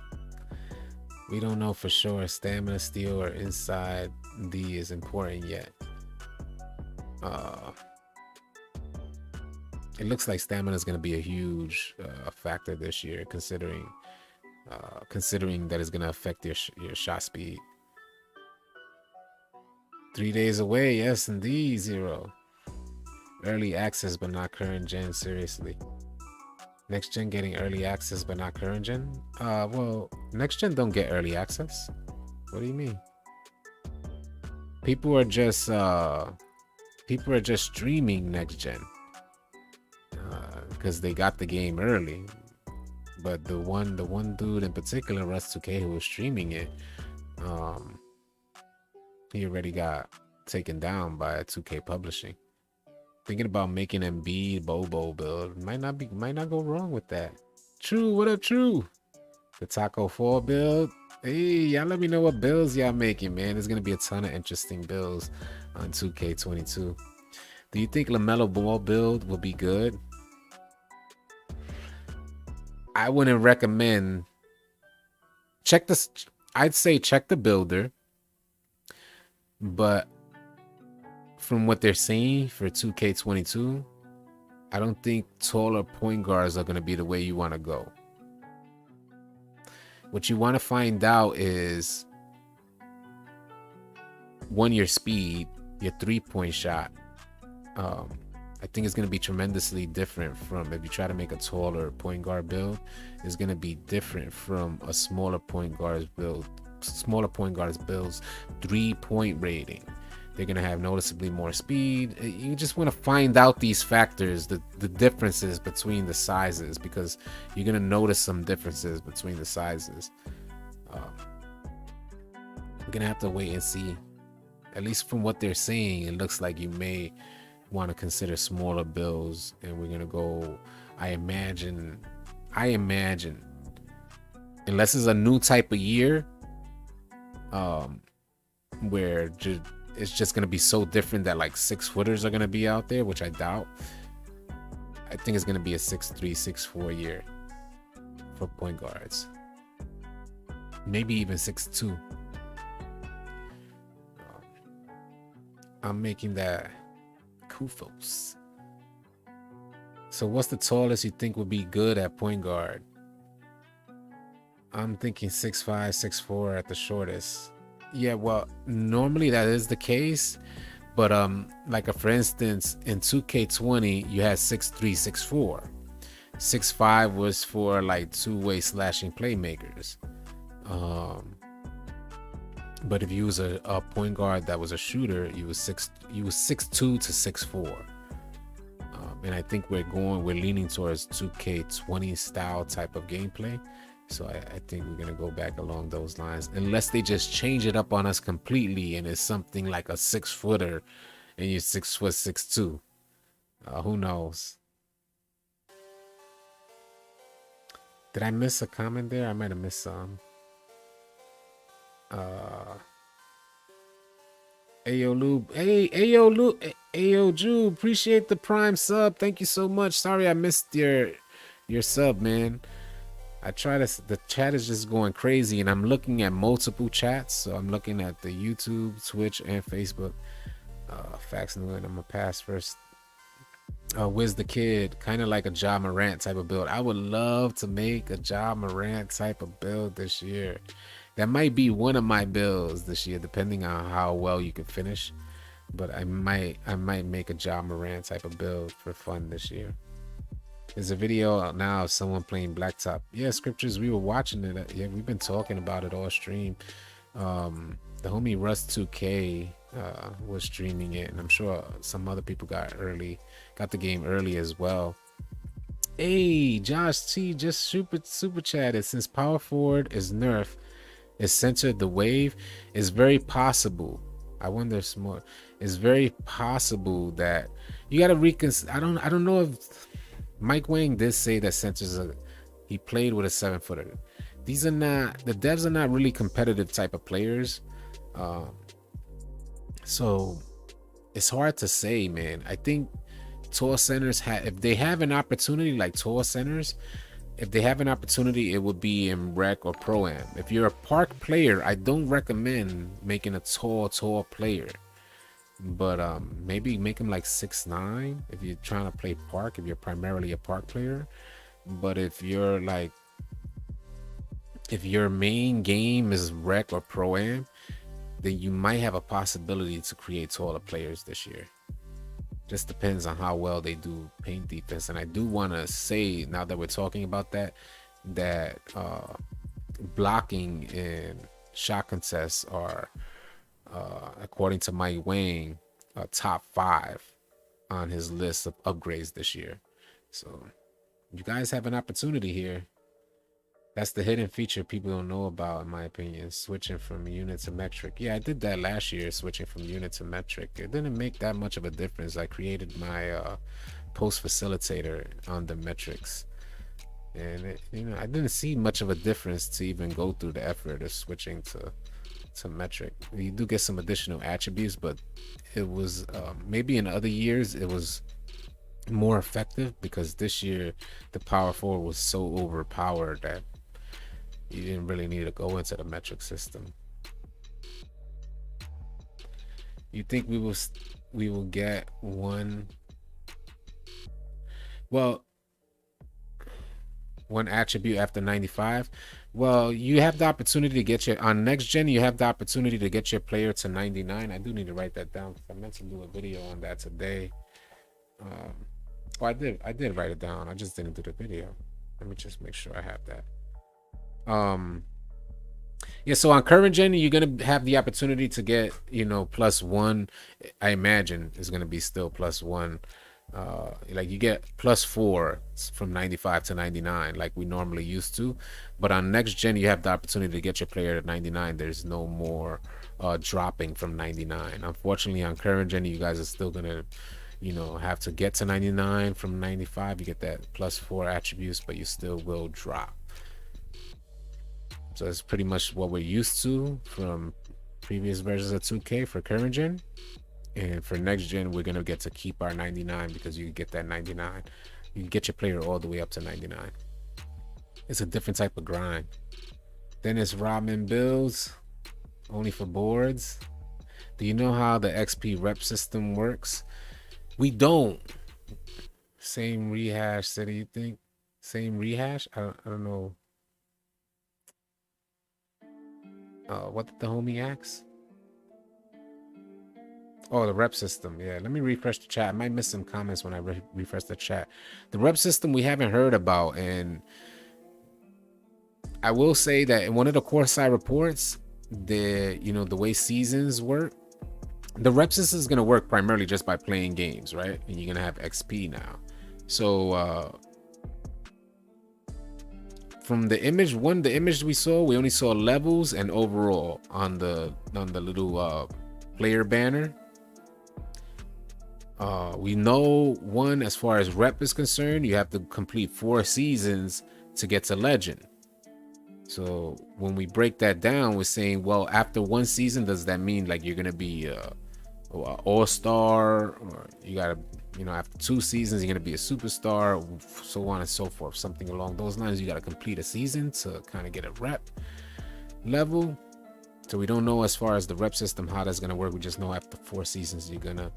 [SPEAKER 1] We don't know for sure. Stamina, steal, or inside D is important yet. It looks like stamina is going to be a huge factor this year, considering that it's going to affect your shot speed. 3 days away, yes indeed. Zero. Early access but not current gen. Seriously, next gen getting early access but not current gen? Well, next gen don't get early access. What do you mean? People are just streaming next gen because they got the game early. But the one dude in particular, Rust2K, who was streaming it, he already got taken down by 2K Publishing. Thinking about making Embiid Bobo build. Might not go wrong with that. True, what up, True? The Taco 4 build. Hey, y'all let me know what builds y'all making, man. There's gonna be a ton of interesting builds on 2K22. Do you think LaMelo Ball build will be good? I wouldn't recommend. I'd say check the builder, but from what they're saying for 2K22, I don't think taller point guards are going to be the way you want to go. What you want to find out is, one, your speed, your three-point shot. I think it's going to be tremendously different from, if you try to make a taller point guard build, it's going to be different from a smaller point guard's build. Smaller point guards builds 3-point rating. They're going to have noticeably more speed. You just want to find out these factors, the differences between the sizes, because you're going to notice some differences between the sizes. We're going to have to wait and see. At least from what they're saying, it looks like you may want to consider smaller builds, and we're going to go, I imagine, unless it's a new type of year, where it's just going to be so different that like 6-footers are going to be out there, which I doubt. I think it's going to be a 6'3", 6'4" year for point guards. Maybe even 6'2". I'm making that Kufos. So what's the tallest you think would be good at point guard? I'm thinking 6'5", 6'4" at the shortest. Yeah, well, normally that is the case, but like for instance, in 2K20, you had 6'3", 6'4". 6'5" was for like two-way slashing playmakers. But if you was a point guard that was a shooter, you was 6'2" to 6'4". And I think we're leaning towards 2K20 style type of gameplay. So I think we're gonna go back along those lines, unless they just change it up on us completely and it's something like a 6-footer and you're 6', 6'2". Who knows? Did I miss a comment there? I might have missed some. Ayo Lube, Ayo Lube, Ayo Ju, appreciate the Prime sub. Thank you so much. Sorry I missed your sub, man. I try to. The chat is just going crazy, and I'm looking at multiple chats. So I'm looking at the YouTube, Twitch, and Facebook. Facts and win. I'm gonna pass first. Wiz the Kid, kind of like a Ja Morant type of build. I would love to make a Ja Morant type of build this year. That might be one of my builds this year, depending on how well you can finish. But I might make a Ja Morant type of build for fun this year. There's a video out now of someone playing Blacktop. Yeah, Scriptures, we were watching it. Yeah, we've been talking about it all stream. The homie Rust2K was streaming it, and I'm sure some other people got the game early as well. Hey, Josh T just super chatted. Since power forward is nerf, is centered the wave, is very possible. I wonder if more. It's very possible that you gotta reconsider. I don't know if Mike Wang did say that centers he played with a 7-footer. These are not, the devs are not really competitive type of players. So it's hard to say, man. I think tall centers if they have an opportunity, like tall centers, if they have an opportunity, it would be in rec or pro-am. If you're a park player, I don't recommend making a tall player. But maybe make him like 6'9" if you're trying to play park, if you're primarily a park player. But if you're like, if your main game is rec or pro-am, then you might have a possibility to create taller players this year. Just depends on how well they do paint defense. And I do want to say, now that we're talking about that blocking and shot contests are, according to Mike Wang, top 5 on his list of upgrades this year. So you guys have an opportunity here. That's the hidden feature people don't know about, in my opinion, switching from unit to metric. Yeah, I did that last year, switching from unit to metric. It didn't make that much of a difference. I created my post facilitator on the metrics, and I didn't see much of a difference to even go through the effort of switching to metric. You do get some additional attributes, but it was maybe in other years it was more effective, because this year the power forward was so overpowered that you didn't really need to go into the metric system. You think we will get one attribute after 95? Well, you have the opportunity to get on next gen, you have the opportunity to get your player to 99. I do need to write that down, because I meant to do a video on that today. I did write it down. I just didn't do the video. Let me just make sure I have that. Yeah, so on current gen, you're gonna have the opportunity to get, +1. I imagine is gonna be still +1. Like you get +4 from 95 to 99, like we normally used to. But on next gen, you have the opportunity to get your player to 99. There's no more dropping from 99. Unfortunately, on current gen, you guys are still gonna have to get to 99 from 95. You get that +4 attributes, but you still will drop. So it's pretty much what we're used to from previous versions of 2K for current gen. And for next gen, we're gonna get to keep our 99, because you get that 99. You can get your player all the way up to 99. It's a different type of grind. Then it's Robin builds, only for boards. Do you know how the XP rep system works? We don't. Same rehash city, you think? Same rehash? I don't know. What did the homie ask? Oh, the rep system. Yeah, let me refresh the chat. I might miss some comments when I refresh the chat. The rep system we haven't heard about, and I will say that in one of the core side reports, the way seasons work, the rep system is going to work primarily just by playing games, right? And you're going to have XP now. So from the image we saw, we only saw levels and overall on the little player banner. We know one, as far as rep is concerned, you have to complete 4 seasons to get to legend. So when we break that down, we're saying, well, after 1 season, does that mean like you're gonna be a all-star, or you gotta, after 2 seasons you're gonna be a superstar, so on and so forth, something along those lines? You gotta complete a season to kind of get a rep level. So we don't know as far as the rep system how that's gonna work. We just know after 4 seasons you're gonna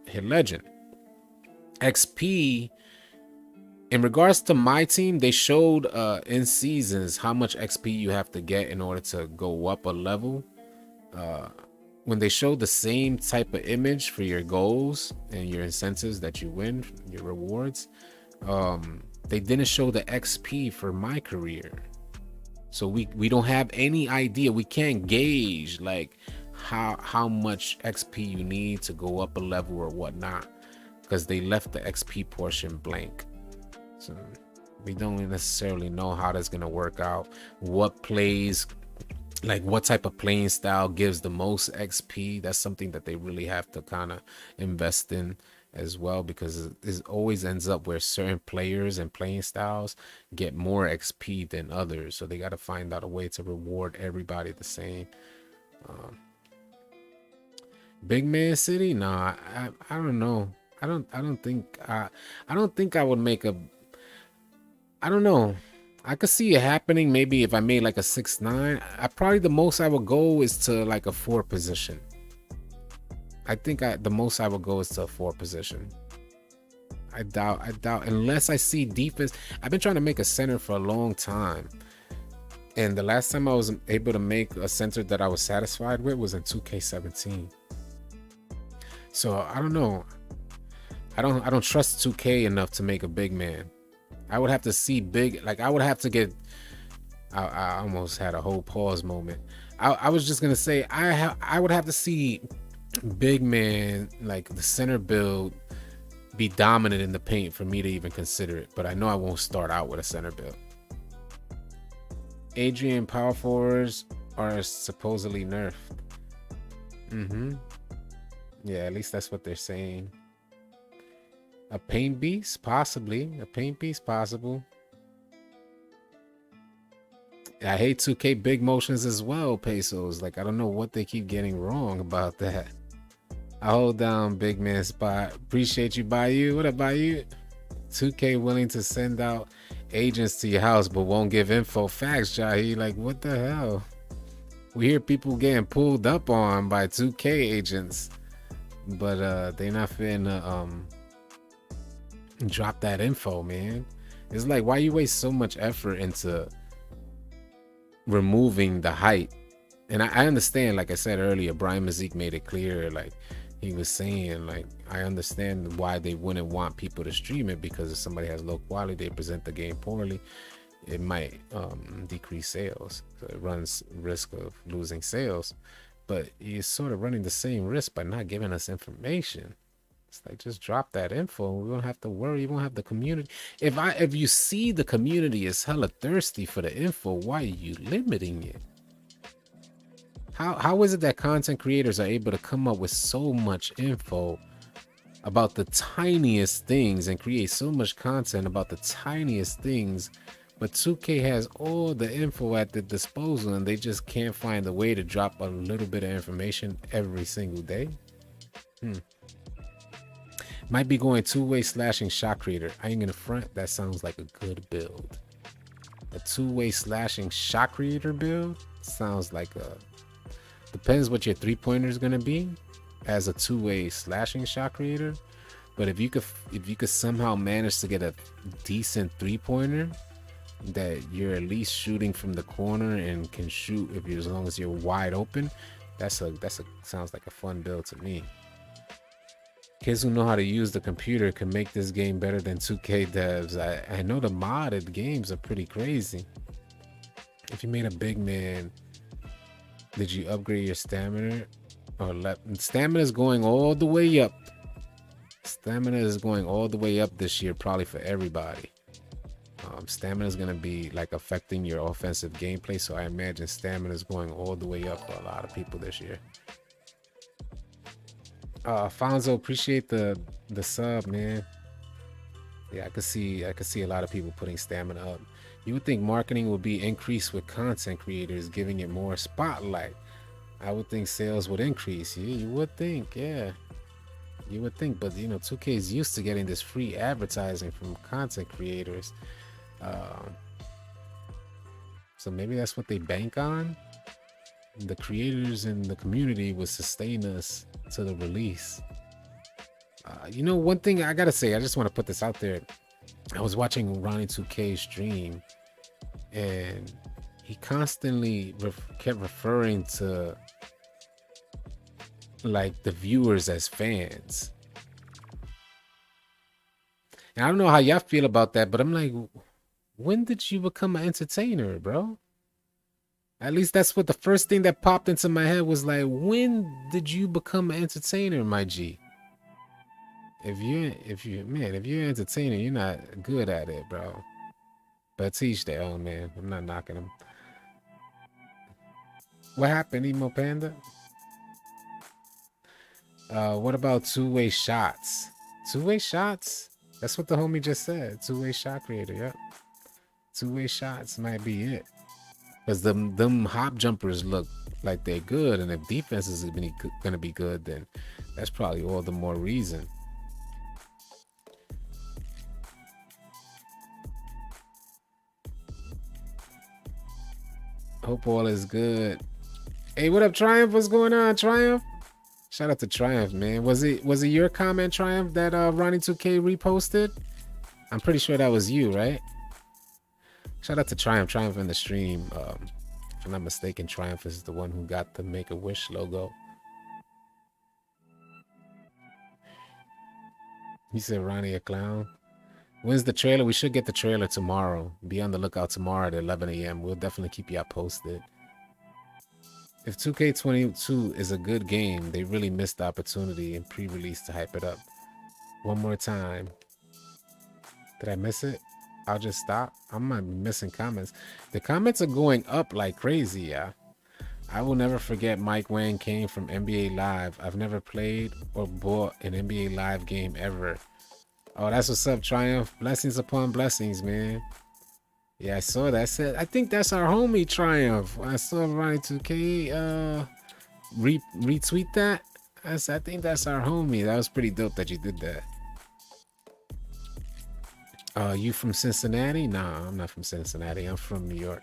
[SPEAKER 1] hit legend. XP, in regards to my team, they showed in seasons how much XP you have to get in order to go up a level. When they showed the same type of image for your goals and your incentives that you win, your rewards, they didn't show the XP for my career. So we don't have any idea. We can't gauge like how much XP you need to go up a level or whatnot, because they left the XP portion blank. So we don't necessarily know how that's gonna work out. What plays, like what type of playing style gives the most XP? That's something that they really have to kind of invest in as well, because it always ends up where certain players and playing styles get more XP than others. So they got to find out a way to reward everybody the same. Big Man City? Nah, I don't know. I don't think I would make a. I don't know. I could see it happening maybe if I made like a 6-9. Probably the most I would go is to like a 4 position. I think the most I would go is to a 4 position. I doubt unless I see defense. I've been trying to make a center for a long time, and the last time I was able to make a center that I was satisfied with was in 2K17. So I don't know. I don't trust 2K enough to make a big man. I would have to see big, like I would have to get. I almost had a whole pause moment. I was just gonna say I would have to see big man, like the center build, be dominant in the paint for me to even consider it. But I know I won't start out with a center build. Adrian power forwards are supposedly nerfed. Yeah, at least that's what they're saying. A paint beast, possibly. A paint beast, possible. I hate 2K big motions as well, Pesos. Like, I don't know what they keep getting wrong about that. I hold down big man spot. Appreciate you, Bayou. What up, Bayou? 2K willing to send out agents to your house but won't give info. Facts, Jahi. Like, what the hell? We hear people getting pulled up on by 2K agents, but they not finna drop that info, man. It's like, why you waste so much effort into removing the hype? And I understand, like I said earlier, Brian Mazik made it clear, like he was saying, like, I understand why they wouldn't want people to stream it, because if somebody has low quality, they present the game poorly, it might decrease sales. So it runs risk of losing sales, but you're sort of running the same risk by not giving us information. It's like, just drop that info. We won't have to worry. You won't have the community. If you see the community is hella thirsty for the info, why are you limiting it? How is it that content creators are able to come up with so much info about the tiniest things and create so much content about the tiniest things, but 2K has all the info at the disposal and they just can't find a way to drop a little bit of information every single day? Might be going 2-way slashing shot creator. I ain't gonna front. That sounds like a good build. A two-way slashing shot creator build sounds like a, depends what your three-pointer is gonna be as a two-way slashing shot creator. But if you could somehow manage to get a decent three-pointer that you're at least shooting from the corner and can shoot if you, as long as you're wide open, that's a sounds like a fun build to me. Kids who know how to use the computer can make this game better than 2K devs. I know the modded games are pretty crazy. If you made a big man, did you upgrade your stamina? Or stamina is going all the way up. Stamina is going all the way up this year, probably for everybody. Stamina is going to be like affecting your offensive gameplay, so I imagine stamina is going all the way up for a lot of people this year. Fonzo, appreciate the sub, man. Yeah, I could see a lot of people putting stamina up. You would think marketing would be increased with content creators, giving it more spotlight. I would think sales would increase. Yeah, you would think, yeah. You would think, but you know, 2K is used to getting this free advertising from content creators. So maybe that's what they bank on. The creators and the community would sustain us to the release. You know, one thing I gotta say, I just want to put this out there. I was watching Ronnie 2K stream, and he constantly kept referring to like the viewers as fans. And I don't know how y'all feel about that, but I'm like, when did you become an entertainer, bro? At least that's what the first thing that popped into my head was like, when did you become an entertainer, my G? If you're an entertainer, you're not good at it, bro. But teach their own, man. I'm not knocking them. What happened, Emo Panda? What about two-way shots? Two-way shots? That's what the homie just said. Two-way shot creator, yep. Two-way shots might be it. Because them hop jumpers look like they're good, and if defense is gonna be good, then that's probably all the more reason. Hope all is good. Hey, what up, Triumph? What's going on, Triumph? Shout out to Triumph, man. Was it your comment, Triumph, that Ronnie 2K reposted? I'm pretty sure that was you, right? Shout out to Triumph in the stream. If I'm not mistaken, Triumph is the one who got the Make-A-Wish logo. He said Ronnie a clown. When's the trailer? We should get the trailer tomorrow. Be on the lookout tomorrow at 11 a.m. We'll definitely keep y'all posted. If 2K22 is a good game, they really missed the opportunity in pre-release to hype it up. One more time. Did I miss it? I'll just stop. I'm not missing comments. The comments are going up like crazy, yeah. I will never forget Mike Wang came from NBA Live. I've never played or bought an NBA Live game ever. Oh, that's what's up, Triumph. Blessings upon blessings, man. Yeah, I saw that. I think that's our homie, Triumph. I saw Ronnie 2K retweet that. I think that's our homie. That was pretty dope that you did that. You from Cincinnati? Nah, I'm not from Cincinnati. I'm from New York.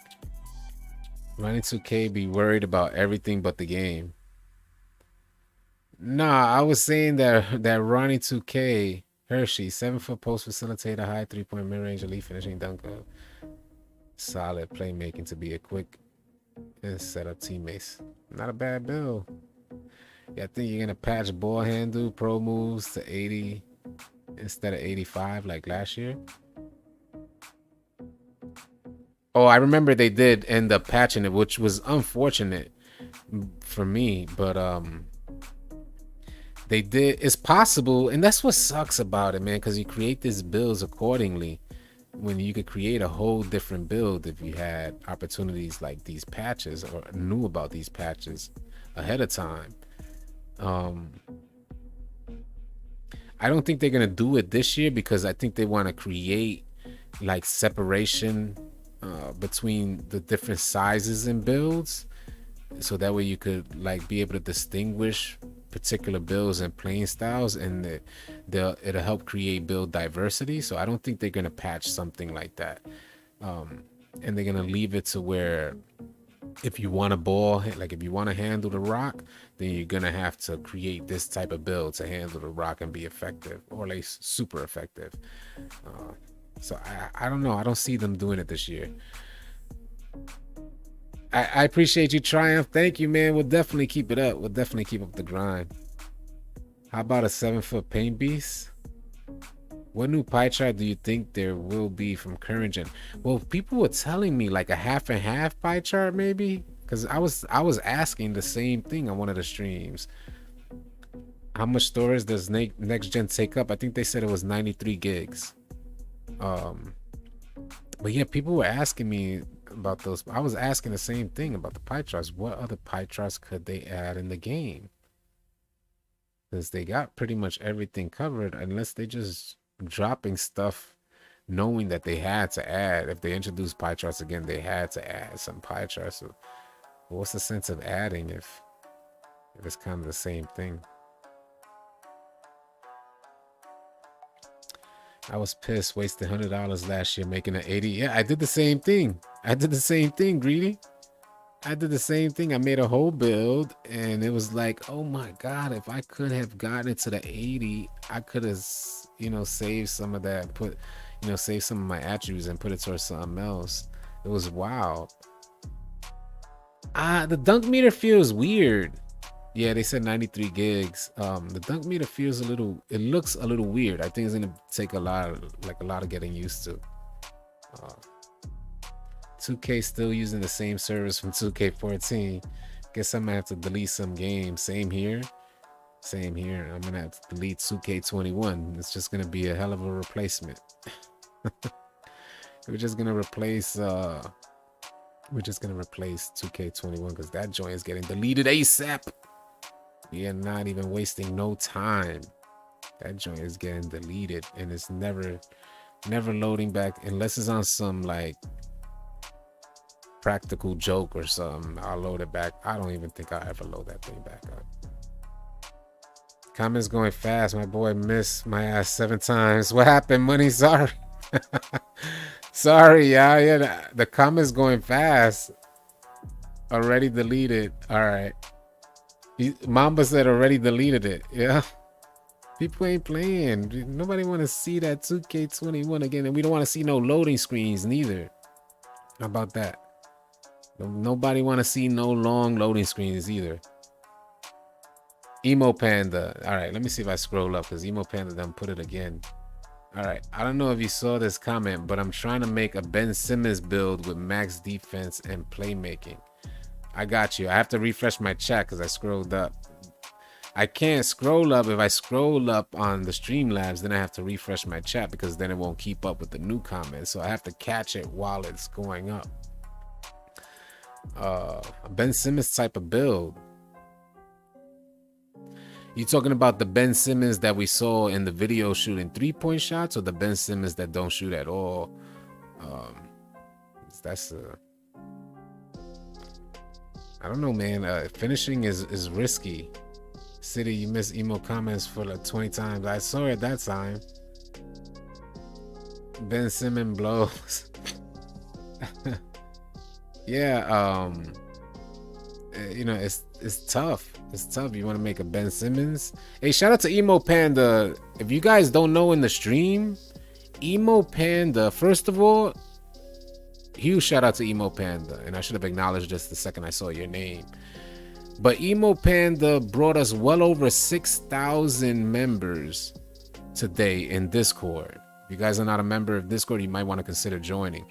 [SPEAKER 1] Ronnie 2K be worried about everything but the game. Nah, I was saying that Ronnie 2K, Hershey, 7-foot post facilitator, high 3-point mid-range, elite finishing dunker. Solid playmaking to be a quick and set up teammates. Not a bad build. Yeah, I think you're gonna patch ball handle pro moves to 80 instead of 85 like last year. Oh, I remember they did end up patching it, which was unfortunate for me, but they did. It's possible, and that's what sucks about it, man, because you create these builds accordingly when you could create a whole different build if you had opportunities like these patches or knew about these patches ahead of time. I don't think they're gonna do it this year because I think they want to create like separation between the different sizes and builds, so that way you could like be able to distinguish particular builds and playing styles, and it'll help create build diversity. So I don't think they're gonna patch something like that. and they're gonna leave it to where if you want a ball, like if you want to handle the rock, then you're gonna have to create this type of build to handle the rock and be effective, or at least super effective. So I don't know. I don't see them doing it this year. I appreciate you, Triumph. Thank you, man. We'll definitely keep it up. We'll definitely keep up the grind. How about a 7-foot paint beast? What new pie chart do you think there will be from current gen? Well, people were telling me like a half and half pie chart, maybe, because I was asking the same thing on one of the streams. How much storage does next gen take up? I think they said it was 93 gigs. But yeah, people were asking me about those. I was asking the same thing about the pie charts. What other pie charts could they add in the game? Because they got pretty much everything covered, unless they just dropping stuff knowing that they had to add. If they introduce pie charts again, they had to add some pie charts. So what's the sense of adding if it's kind of the same thing? I was pissed, wasted $100 last year making an 80. Yeah, I did the same thing. Greedy. I did the same thing. I made a whole build and it was like, oh my God, if I could have gotten it to the 80, I could have, saved some of that, save some of my attributes and put it towards something else. It was wild. The dunk meter feels weird. Yeah, they said 93 gigs. The dunk meter feels it looks a little weird. I think it's gonna take a lot of getting used to. 2K still using the same service from 2K14. Guess I'm gonna have to delete some games. Same here. I'm gonna have to delete 2K21. It's just gonna be a hell of a replacement. We're just gonna replace 2K21 because that joint is getting deleted ASAP. We are not even wasting no time. That joint is getting deleted and it's never loading back unless it's on some like practical joke or something. I'll load it back. I don't even think I'll ever load that thing back up. Comments going fast. My boy missed my ass 7 times. What happened, Money? Sorry. Sorry, y'all. Yeah, the comments going fast. Already deleted. All right. Mamba said already deleted it. Yeah. People ain't playing. Nobody want to see that 2K21 again. And we don't want to see no loading screens neither. How about that? Nobody want to see no long loading screens either. Emo Panda. All right, let me see if I scroll up because Emo Panda done put it again. All right, I don't know if you saw this comment, but I'm trying to make a Ben Simmons build with max defense and playmaking. I got you. I have to refresh my chat because I scrolled up. I can't scroll up. If I scroll up on the Streamlabs, then I have to refresh my chat because then it won't keep up with the new comments. So I have to catch it while it's going up. A Ben Simmons type of build. You talking about the Ben Simmons that we saw in the video shooting 3-point shots, or the Ben Simmons that don't shoot at all? I don't know, man. Finishing is risky. City, you missed emo comments for like 20 times. I saw it that time. Ben Simmons blows. Yeah, it's tough. It's tough. You want to make a Ben Simmons. Hey, shout out to Emo Panda. If you guys don't know in the stream, Emo Panda, first of all, huge shout out to Emo Panda. And I should have acknowledged this the second I saw your name. But Emo Panda brought us well over 6,000 members today in Discord. If you guys are not a member of Discord, you might want to consider joining.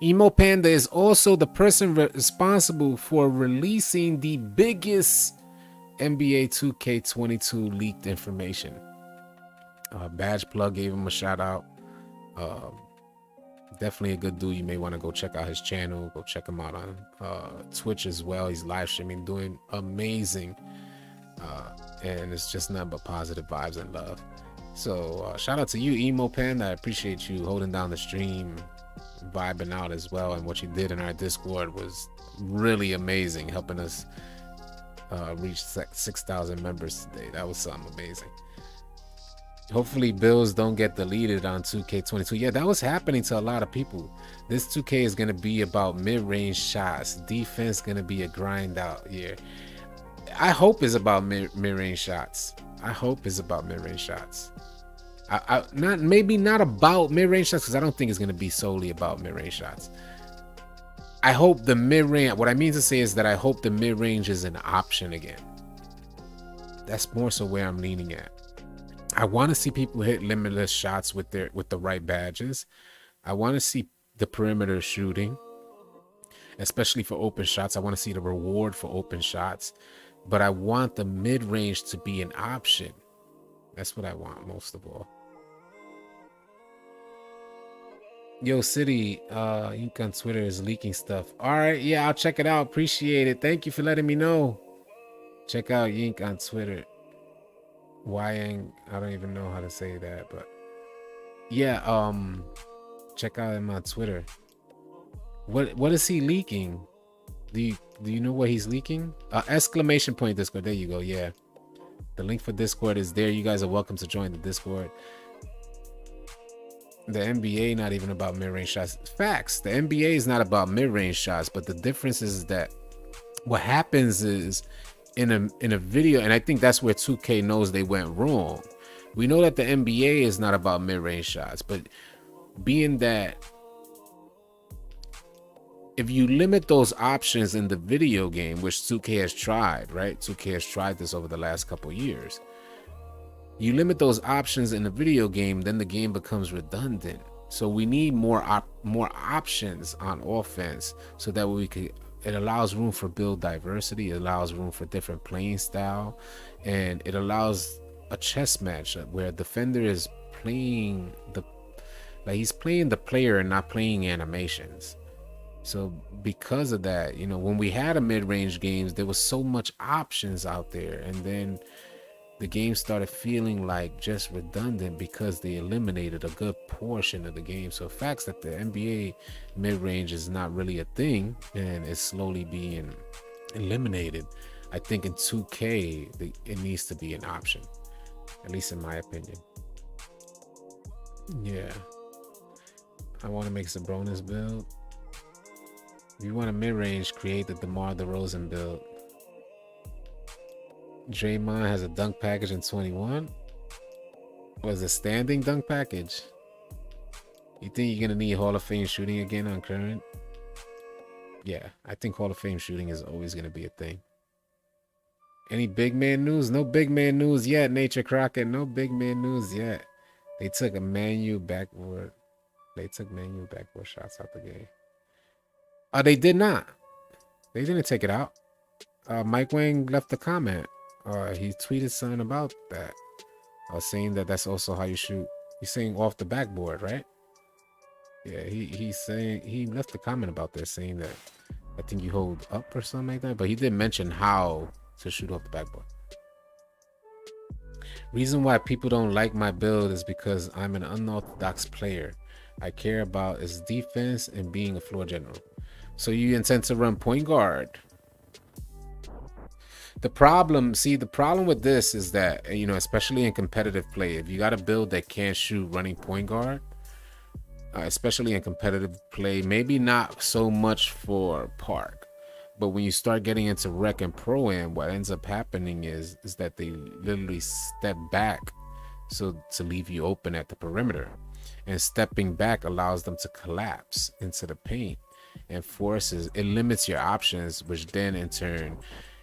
[SPEAKER 1] Emo Panda is also the person responsible for releasing the biggest NBA 2K22 leaked information. Badge Plug gave him a shout out. Definitely a good dude. You may want to go check out his channel. Go check him out on Twitch as well. He's live streaming, doing amazing. And it's just nothing but positive vibes and love. So shout out to you, Emo Panda. I appreciate you holding down the stream, vibing out as well. And what you did in our Discord was really amazing, helping us reach 6,000 members today. That was something amazing. Hopefully bills don't get deleted on 2K22. Yeah, that was happening to a lot of people. This 2K is going to be about mid-range shots. Defense going to be a grind out here. I hope it's about mid-range shots. I hope it's about mid-range shots. Not maybe not about mid-range shots, because I don't think it's going to be solely about mid-range shots. I hope the mid-range, what I mean to say is that I hope the mid-range is an option again. That's more so where I'm leaning at. I want to see people hit limitless shots with the right badges. I want to see the perimeter shooting, especially for open shots. I want to see the reward for open shots, but I want the mid-range to be an option. That's what I want most of all. Yo, City, Ink on Twitter is leaking stuff. All right, yeah, I'll check it out. Appreciate it. Thank you for letting me know. Check out Yink on Twitter. Yang, I don't even know how to say that, but yeah, check out him on Twitter. What is he leaking? Do you know what he's leaking? Exclamation point Discord. There you go. Yeah, the link for Discord is there. You guys are welcome to join the Discord. The NBA not even about mid-range shots. Facts. The NBA is not about mid-range shots, but the difference is that what happens is in a video, and I think that's where 2K knows they went wrong. We know that the NBA is not about mid-range shots, but being that if you limit those options in the video game, which 2K has tried, right? 2K has tried this over the last couple years. You limit those options in the video game, then the game becomes redundant. So we need more options on offense, so that we could. It allows room for build diversity. It allows room for different playing style, and it allows a chess match where a defender is playing he's playing the player and not playing animations. So because of that, when we had a mid-range games, there was so much options out there, and then the game started feeling like just redundant because they eliminated a good portion of the game. So facts that the NBA mid-range is not really a thing and it's slowly being eliminated. I think in 2K, it needs to be an option, at least in my opinion. Yeah. I want to make Sabonis build. If you want a mid-range, create the DeMar DeRozan build. Draymond has a dunk package in 21. Was a standing dunk package? You think you're gonna need Hall of Fame shooting again on current? Yeah, I think Hall of Fame shooting is always gonna be a thing. Any big man news? No big man news yet, Nature Crockett. No big man news yet. They took a Manu backward. They took Manu backward shots out the game. They did not. They didn't take it out. Mike Wang left a comment. He tweeted something about that. I was saying that's also how you shoot. He's saying off the backboard, right? Yeah, he's saying, he left a comment about that saying that I think you hold up or something like that, but he didn't mention how to shoot off the backboard. Reason why people don't like my build is because I'm an unorthodox player. I care about is defense and being a floor general. So you intend to run point guard? The problem with this is that, especially in competitive play, if you got a build that can't shoot running point guard, especially in competitive play, maybe not so much for Park, but when you start getting into rec and pro-am, what ends up happening is that they literally step back so to leave you open at the perimeter, and stepping back allows them to collapse into the paint and it limits your options, which then in turn,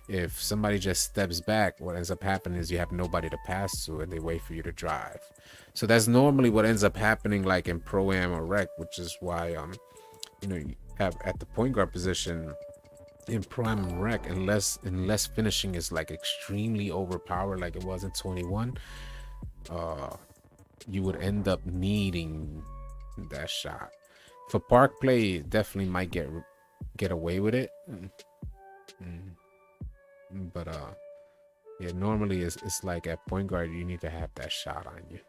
[SPEAKER 1] if somebody just steps back, what ends up happening is you have nobody to pass to and they wait for you to drive. So that's normally what ends up happening, like in pro-am or rec, which is why you have at the point guard position in pro-am and rec, unless finishing is like extremely overpowered like it was in 21, you would end up needing that shot. For park play, definitely might get away with it. But yeah, normally it's like at point guard you need to have that shot on you.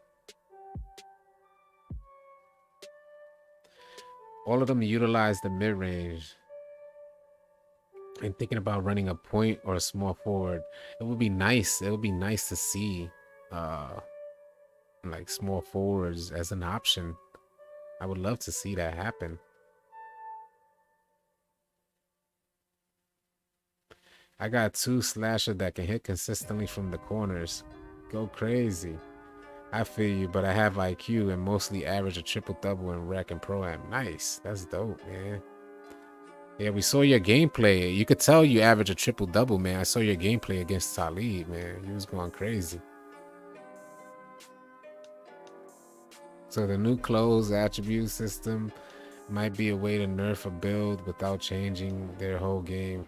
[SPEAKER 1] All of them utilize the mid-range. And thinking about running a point or a small forward, it would be nice. It would be nice to see like small forwards as an option. I would love to see that happen. I got 2 slasher that can hit consistently from the corners. Go crazy. I feel you, but I have IQ and mostly average a triple-double in rec and pro-am. Nice. That's dope, man. Yeah, we saw your gameplay. You could tell you average a triple-double, man. I saw your gameplay against Talib, man. You was going crazy. So the new clothes attribute system might be a way to nerf a build without changing their whole game.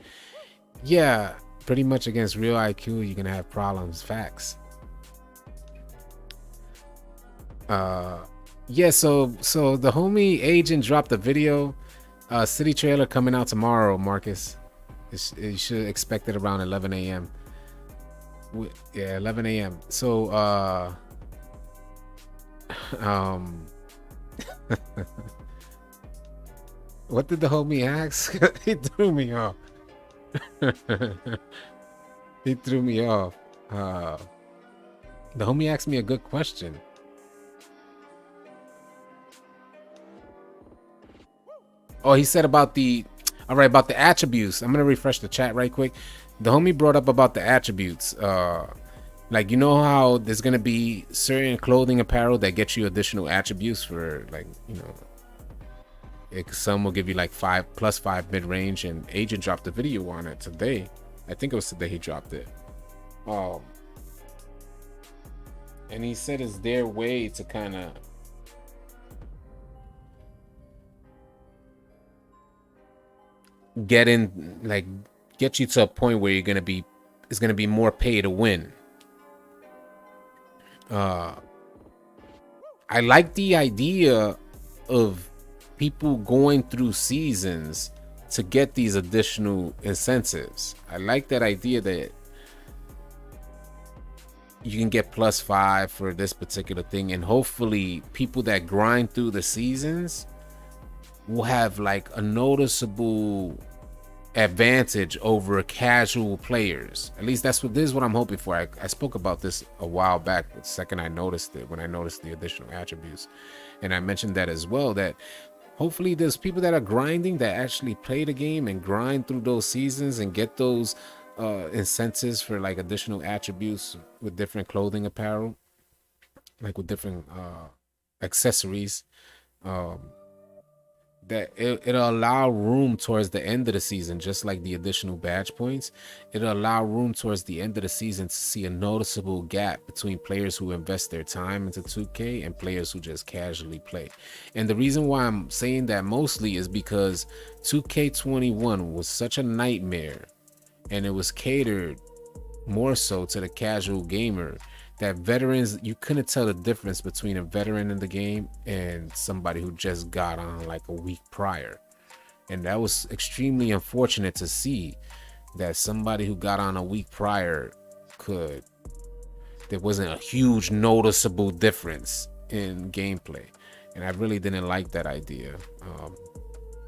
[SPEAKER 1] Yeah, pretty much against real IQ, you're gonna have problems. Facts. Yeah, so the homie agent dropped a video, city trailer coming out tomorrow, Marcus. You should expect it around 11 a.m. Yeah, 11 a.m. So what did the homie ask? He threw me off. He threw me off. The homie asked me a good question. Oh, he said about the, all right, about the attributes. I'm gonna refresh the chat right quick. The homie brought up about the attributes. Like, you know how there's gonna be certain clothing apparel that get you additional attributes for, like, you know, some will give you like +5 mid-range, and agent dropped a video on it today. I think it was today he dropped it. And he said it's their way to kind of get in, like, get you to a point where it's gonna be more pay to win. I like the idea of people going through seasons to get these additional incentives. I like that idea that you can get +5 for this particular thing, and hopefully people that grind through the seasons will have like a noticeable advantage over casual players. At least this is what I'm hoping for. I spoke about this a while back, the second I noticed it, when I noticed the additional attributes, and I mentioned that as well, that hopefully there's people that are grinding that actually play the game and grind through those seasons and get those incentives for like additional attributes with different clothing apparel, like with different accessories, that it'll allow room towards the end of the season, just like the additional badge points. It'll allow room towards the end of the season to see a noticeable gap between players who invest their time into 2K and players who just casually play. And the reason why I'm saying that mostly is because 2K21 was such a nightmare, and it was catered more so to the casual gamer, that veterans, you couldn't tell the difference between a veteran in the game and somebody who just got on like a week prior. And that was extremely unfortunate to see, that somebody who got on a week prior there wasn't a huge noticeable difference in gameplay. And I really didn't like that idea.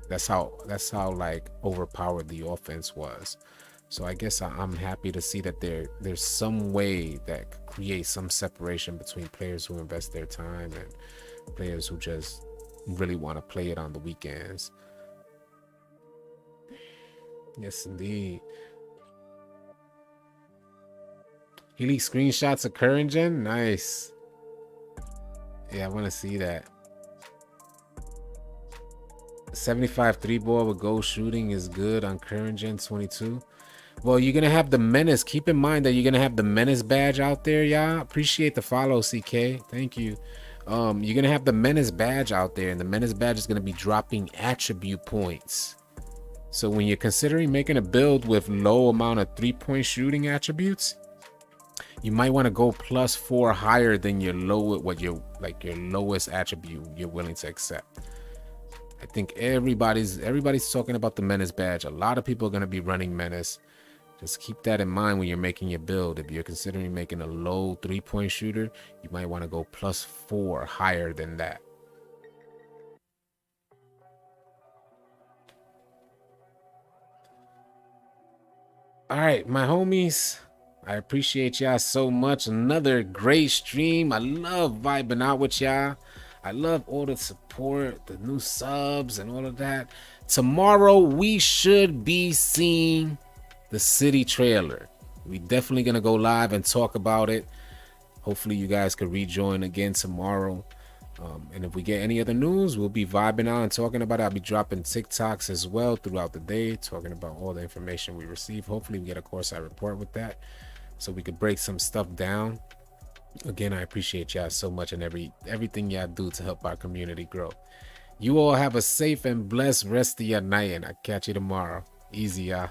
[SPEAKER 1] That's how like overpowered the offense was. So I guess I'm happy to see that there's some way that creates some separation between players who invest their time and players who just really want to play it on the weekends. Yes, indeed. He leaked screenshots of current gen? Nice. Yeah, I want to see that. 75 3-ball with goal shooting is good on current gen 22. Well, you're going to have the menace. Keep in mind that you're going to have the menace badge out there, y'all. Appreciate the follow, CK. Thank you. You're going to have the menace badge out there, and the menace badge is going to be dropping attribute points. So when you're considering making a build with low amount of 3-point shooting attributes, you might want to go +4 higher than your lowest attribute you're willing to accept. I think everybody's talking about the menace badge. A lot of people are going to be running menace. Just keep that in mind when you're making your build. If you're considering making a low 3-point shooter, you might want to go +4 higher than that. All right, my homies, I appreciate y'all so much. Another great stream. I love vibing out with y'all. I love all the support, the new subs, and all of that. Tomorrow, we should be seeing the city trailer. We definitely going to go live and talk about it. Hopefully, you guys could rejoin again tomorrow. And if we get any other news, we'll be vibing out and talking about it. I'll be dropping TikToks as well throughout the day, talking about all the information we receive. Hopefully, we get a course I report with that, so we could break some stuff down. Again, I appreciate y'all so much and everything y'all do to help our community grow. You all have a safe and blessed rest of your night, and I'll catch you tomorrow. Easy, y'all.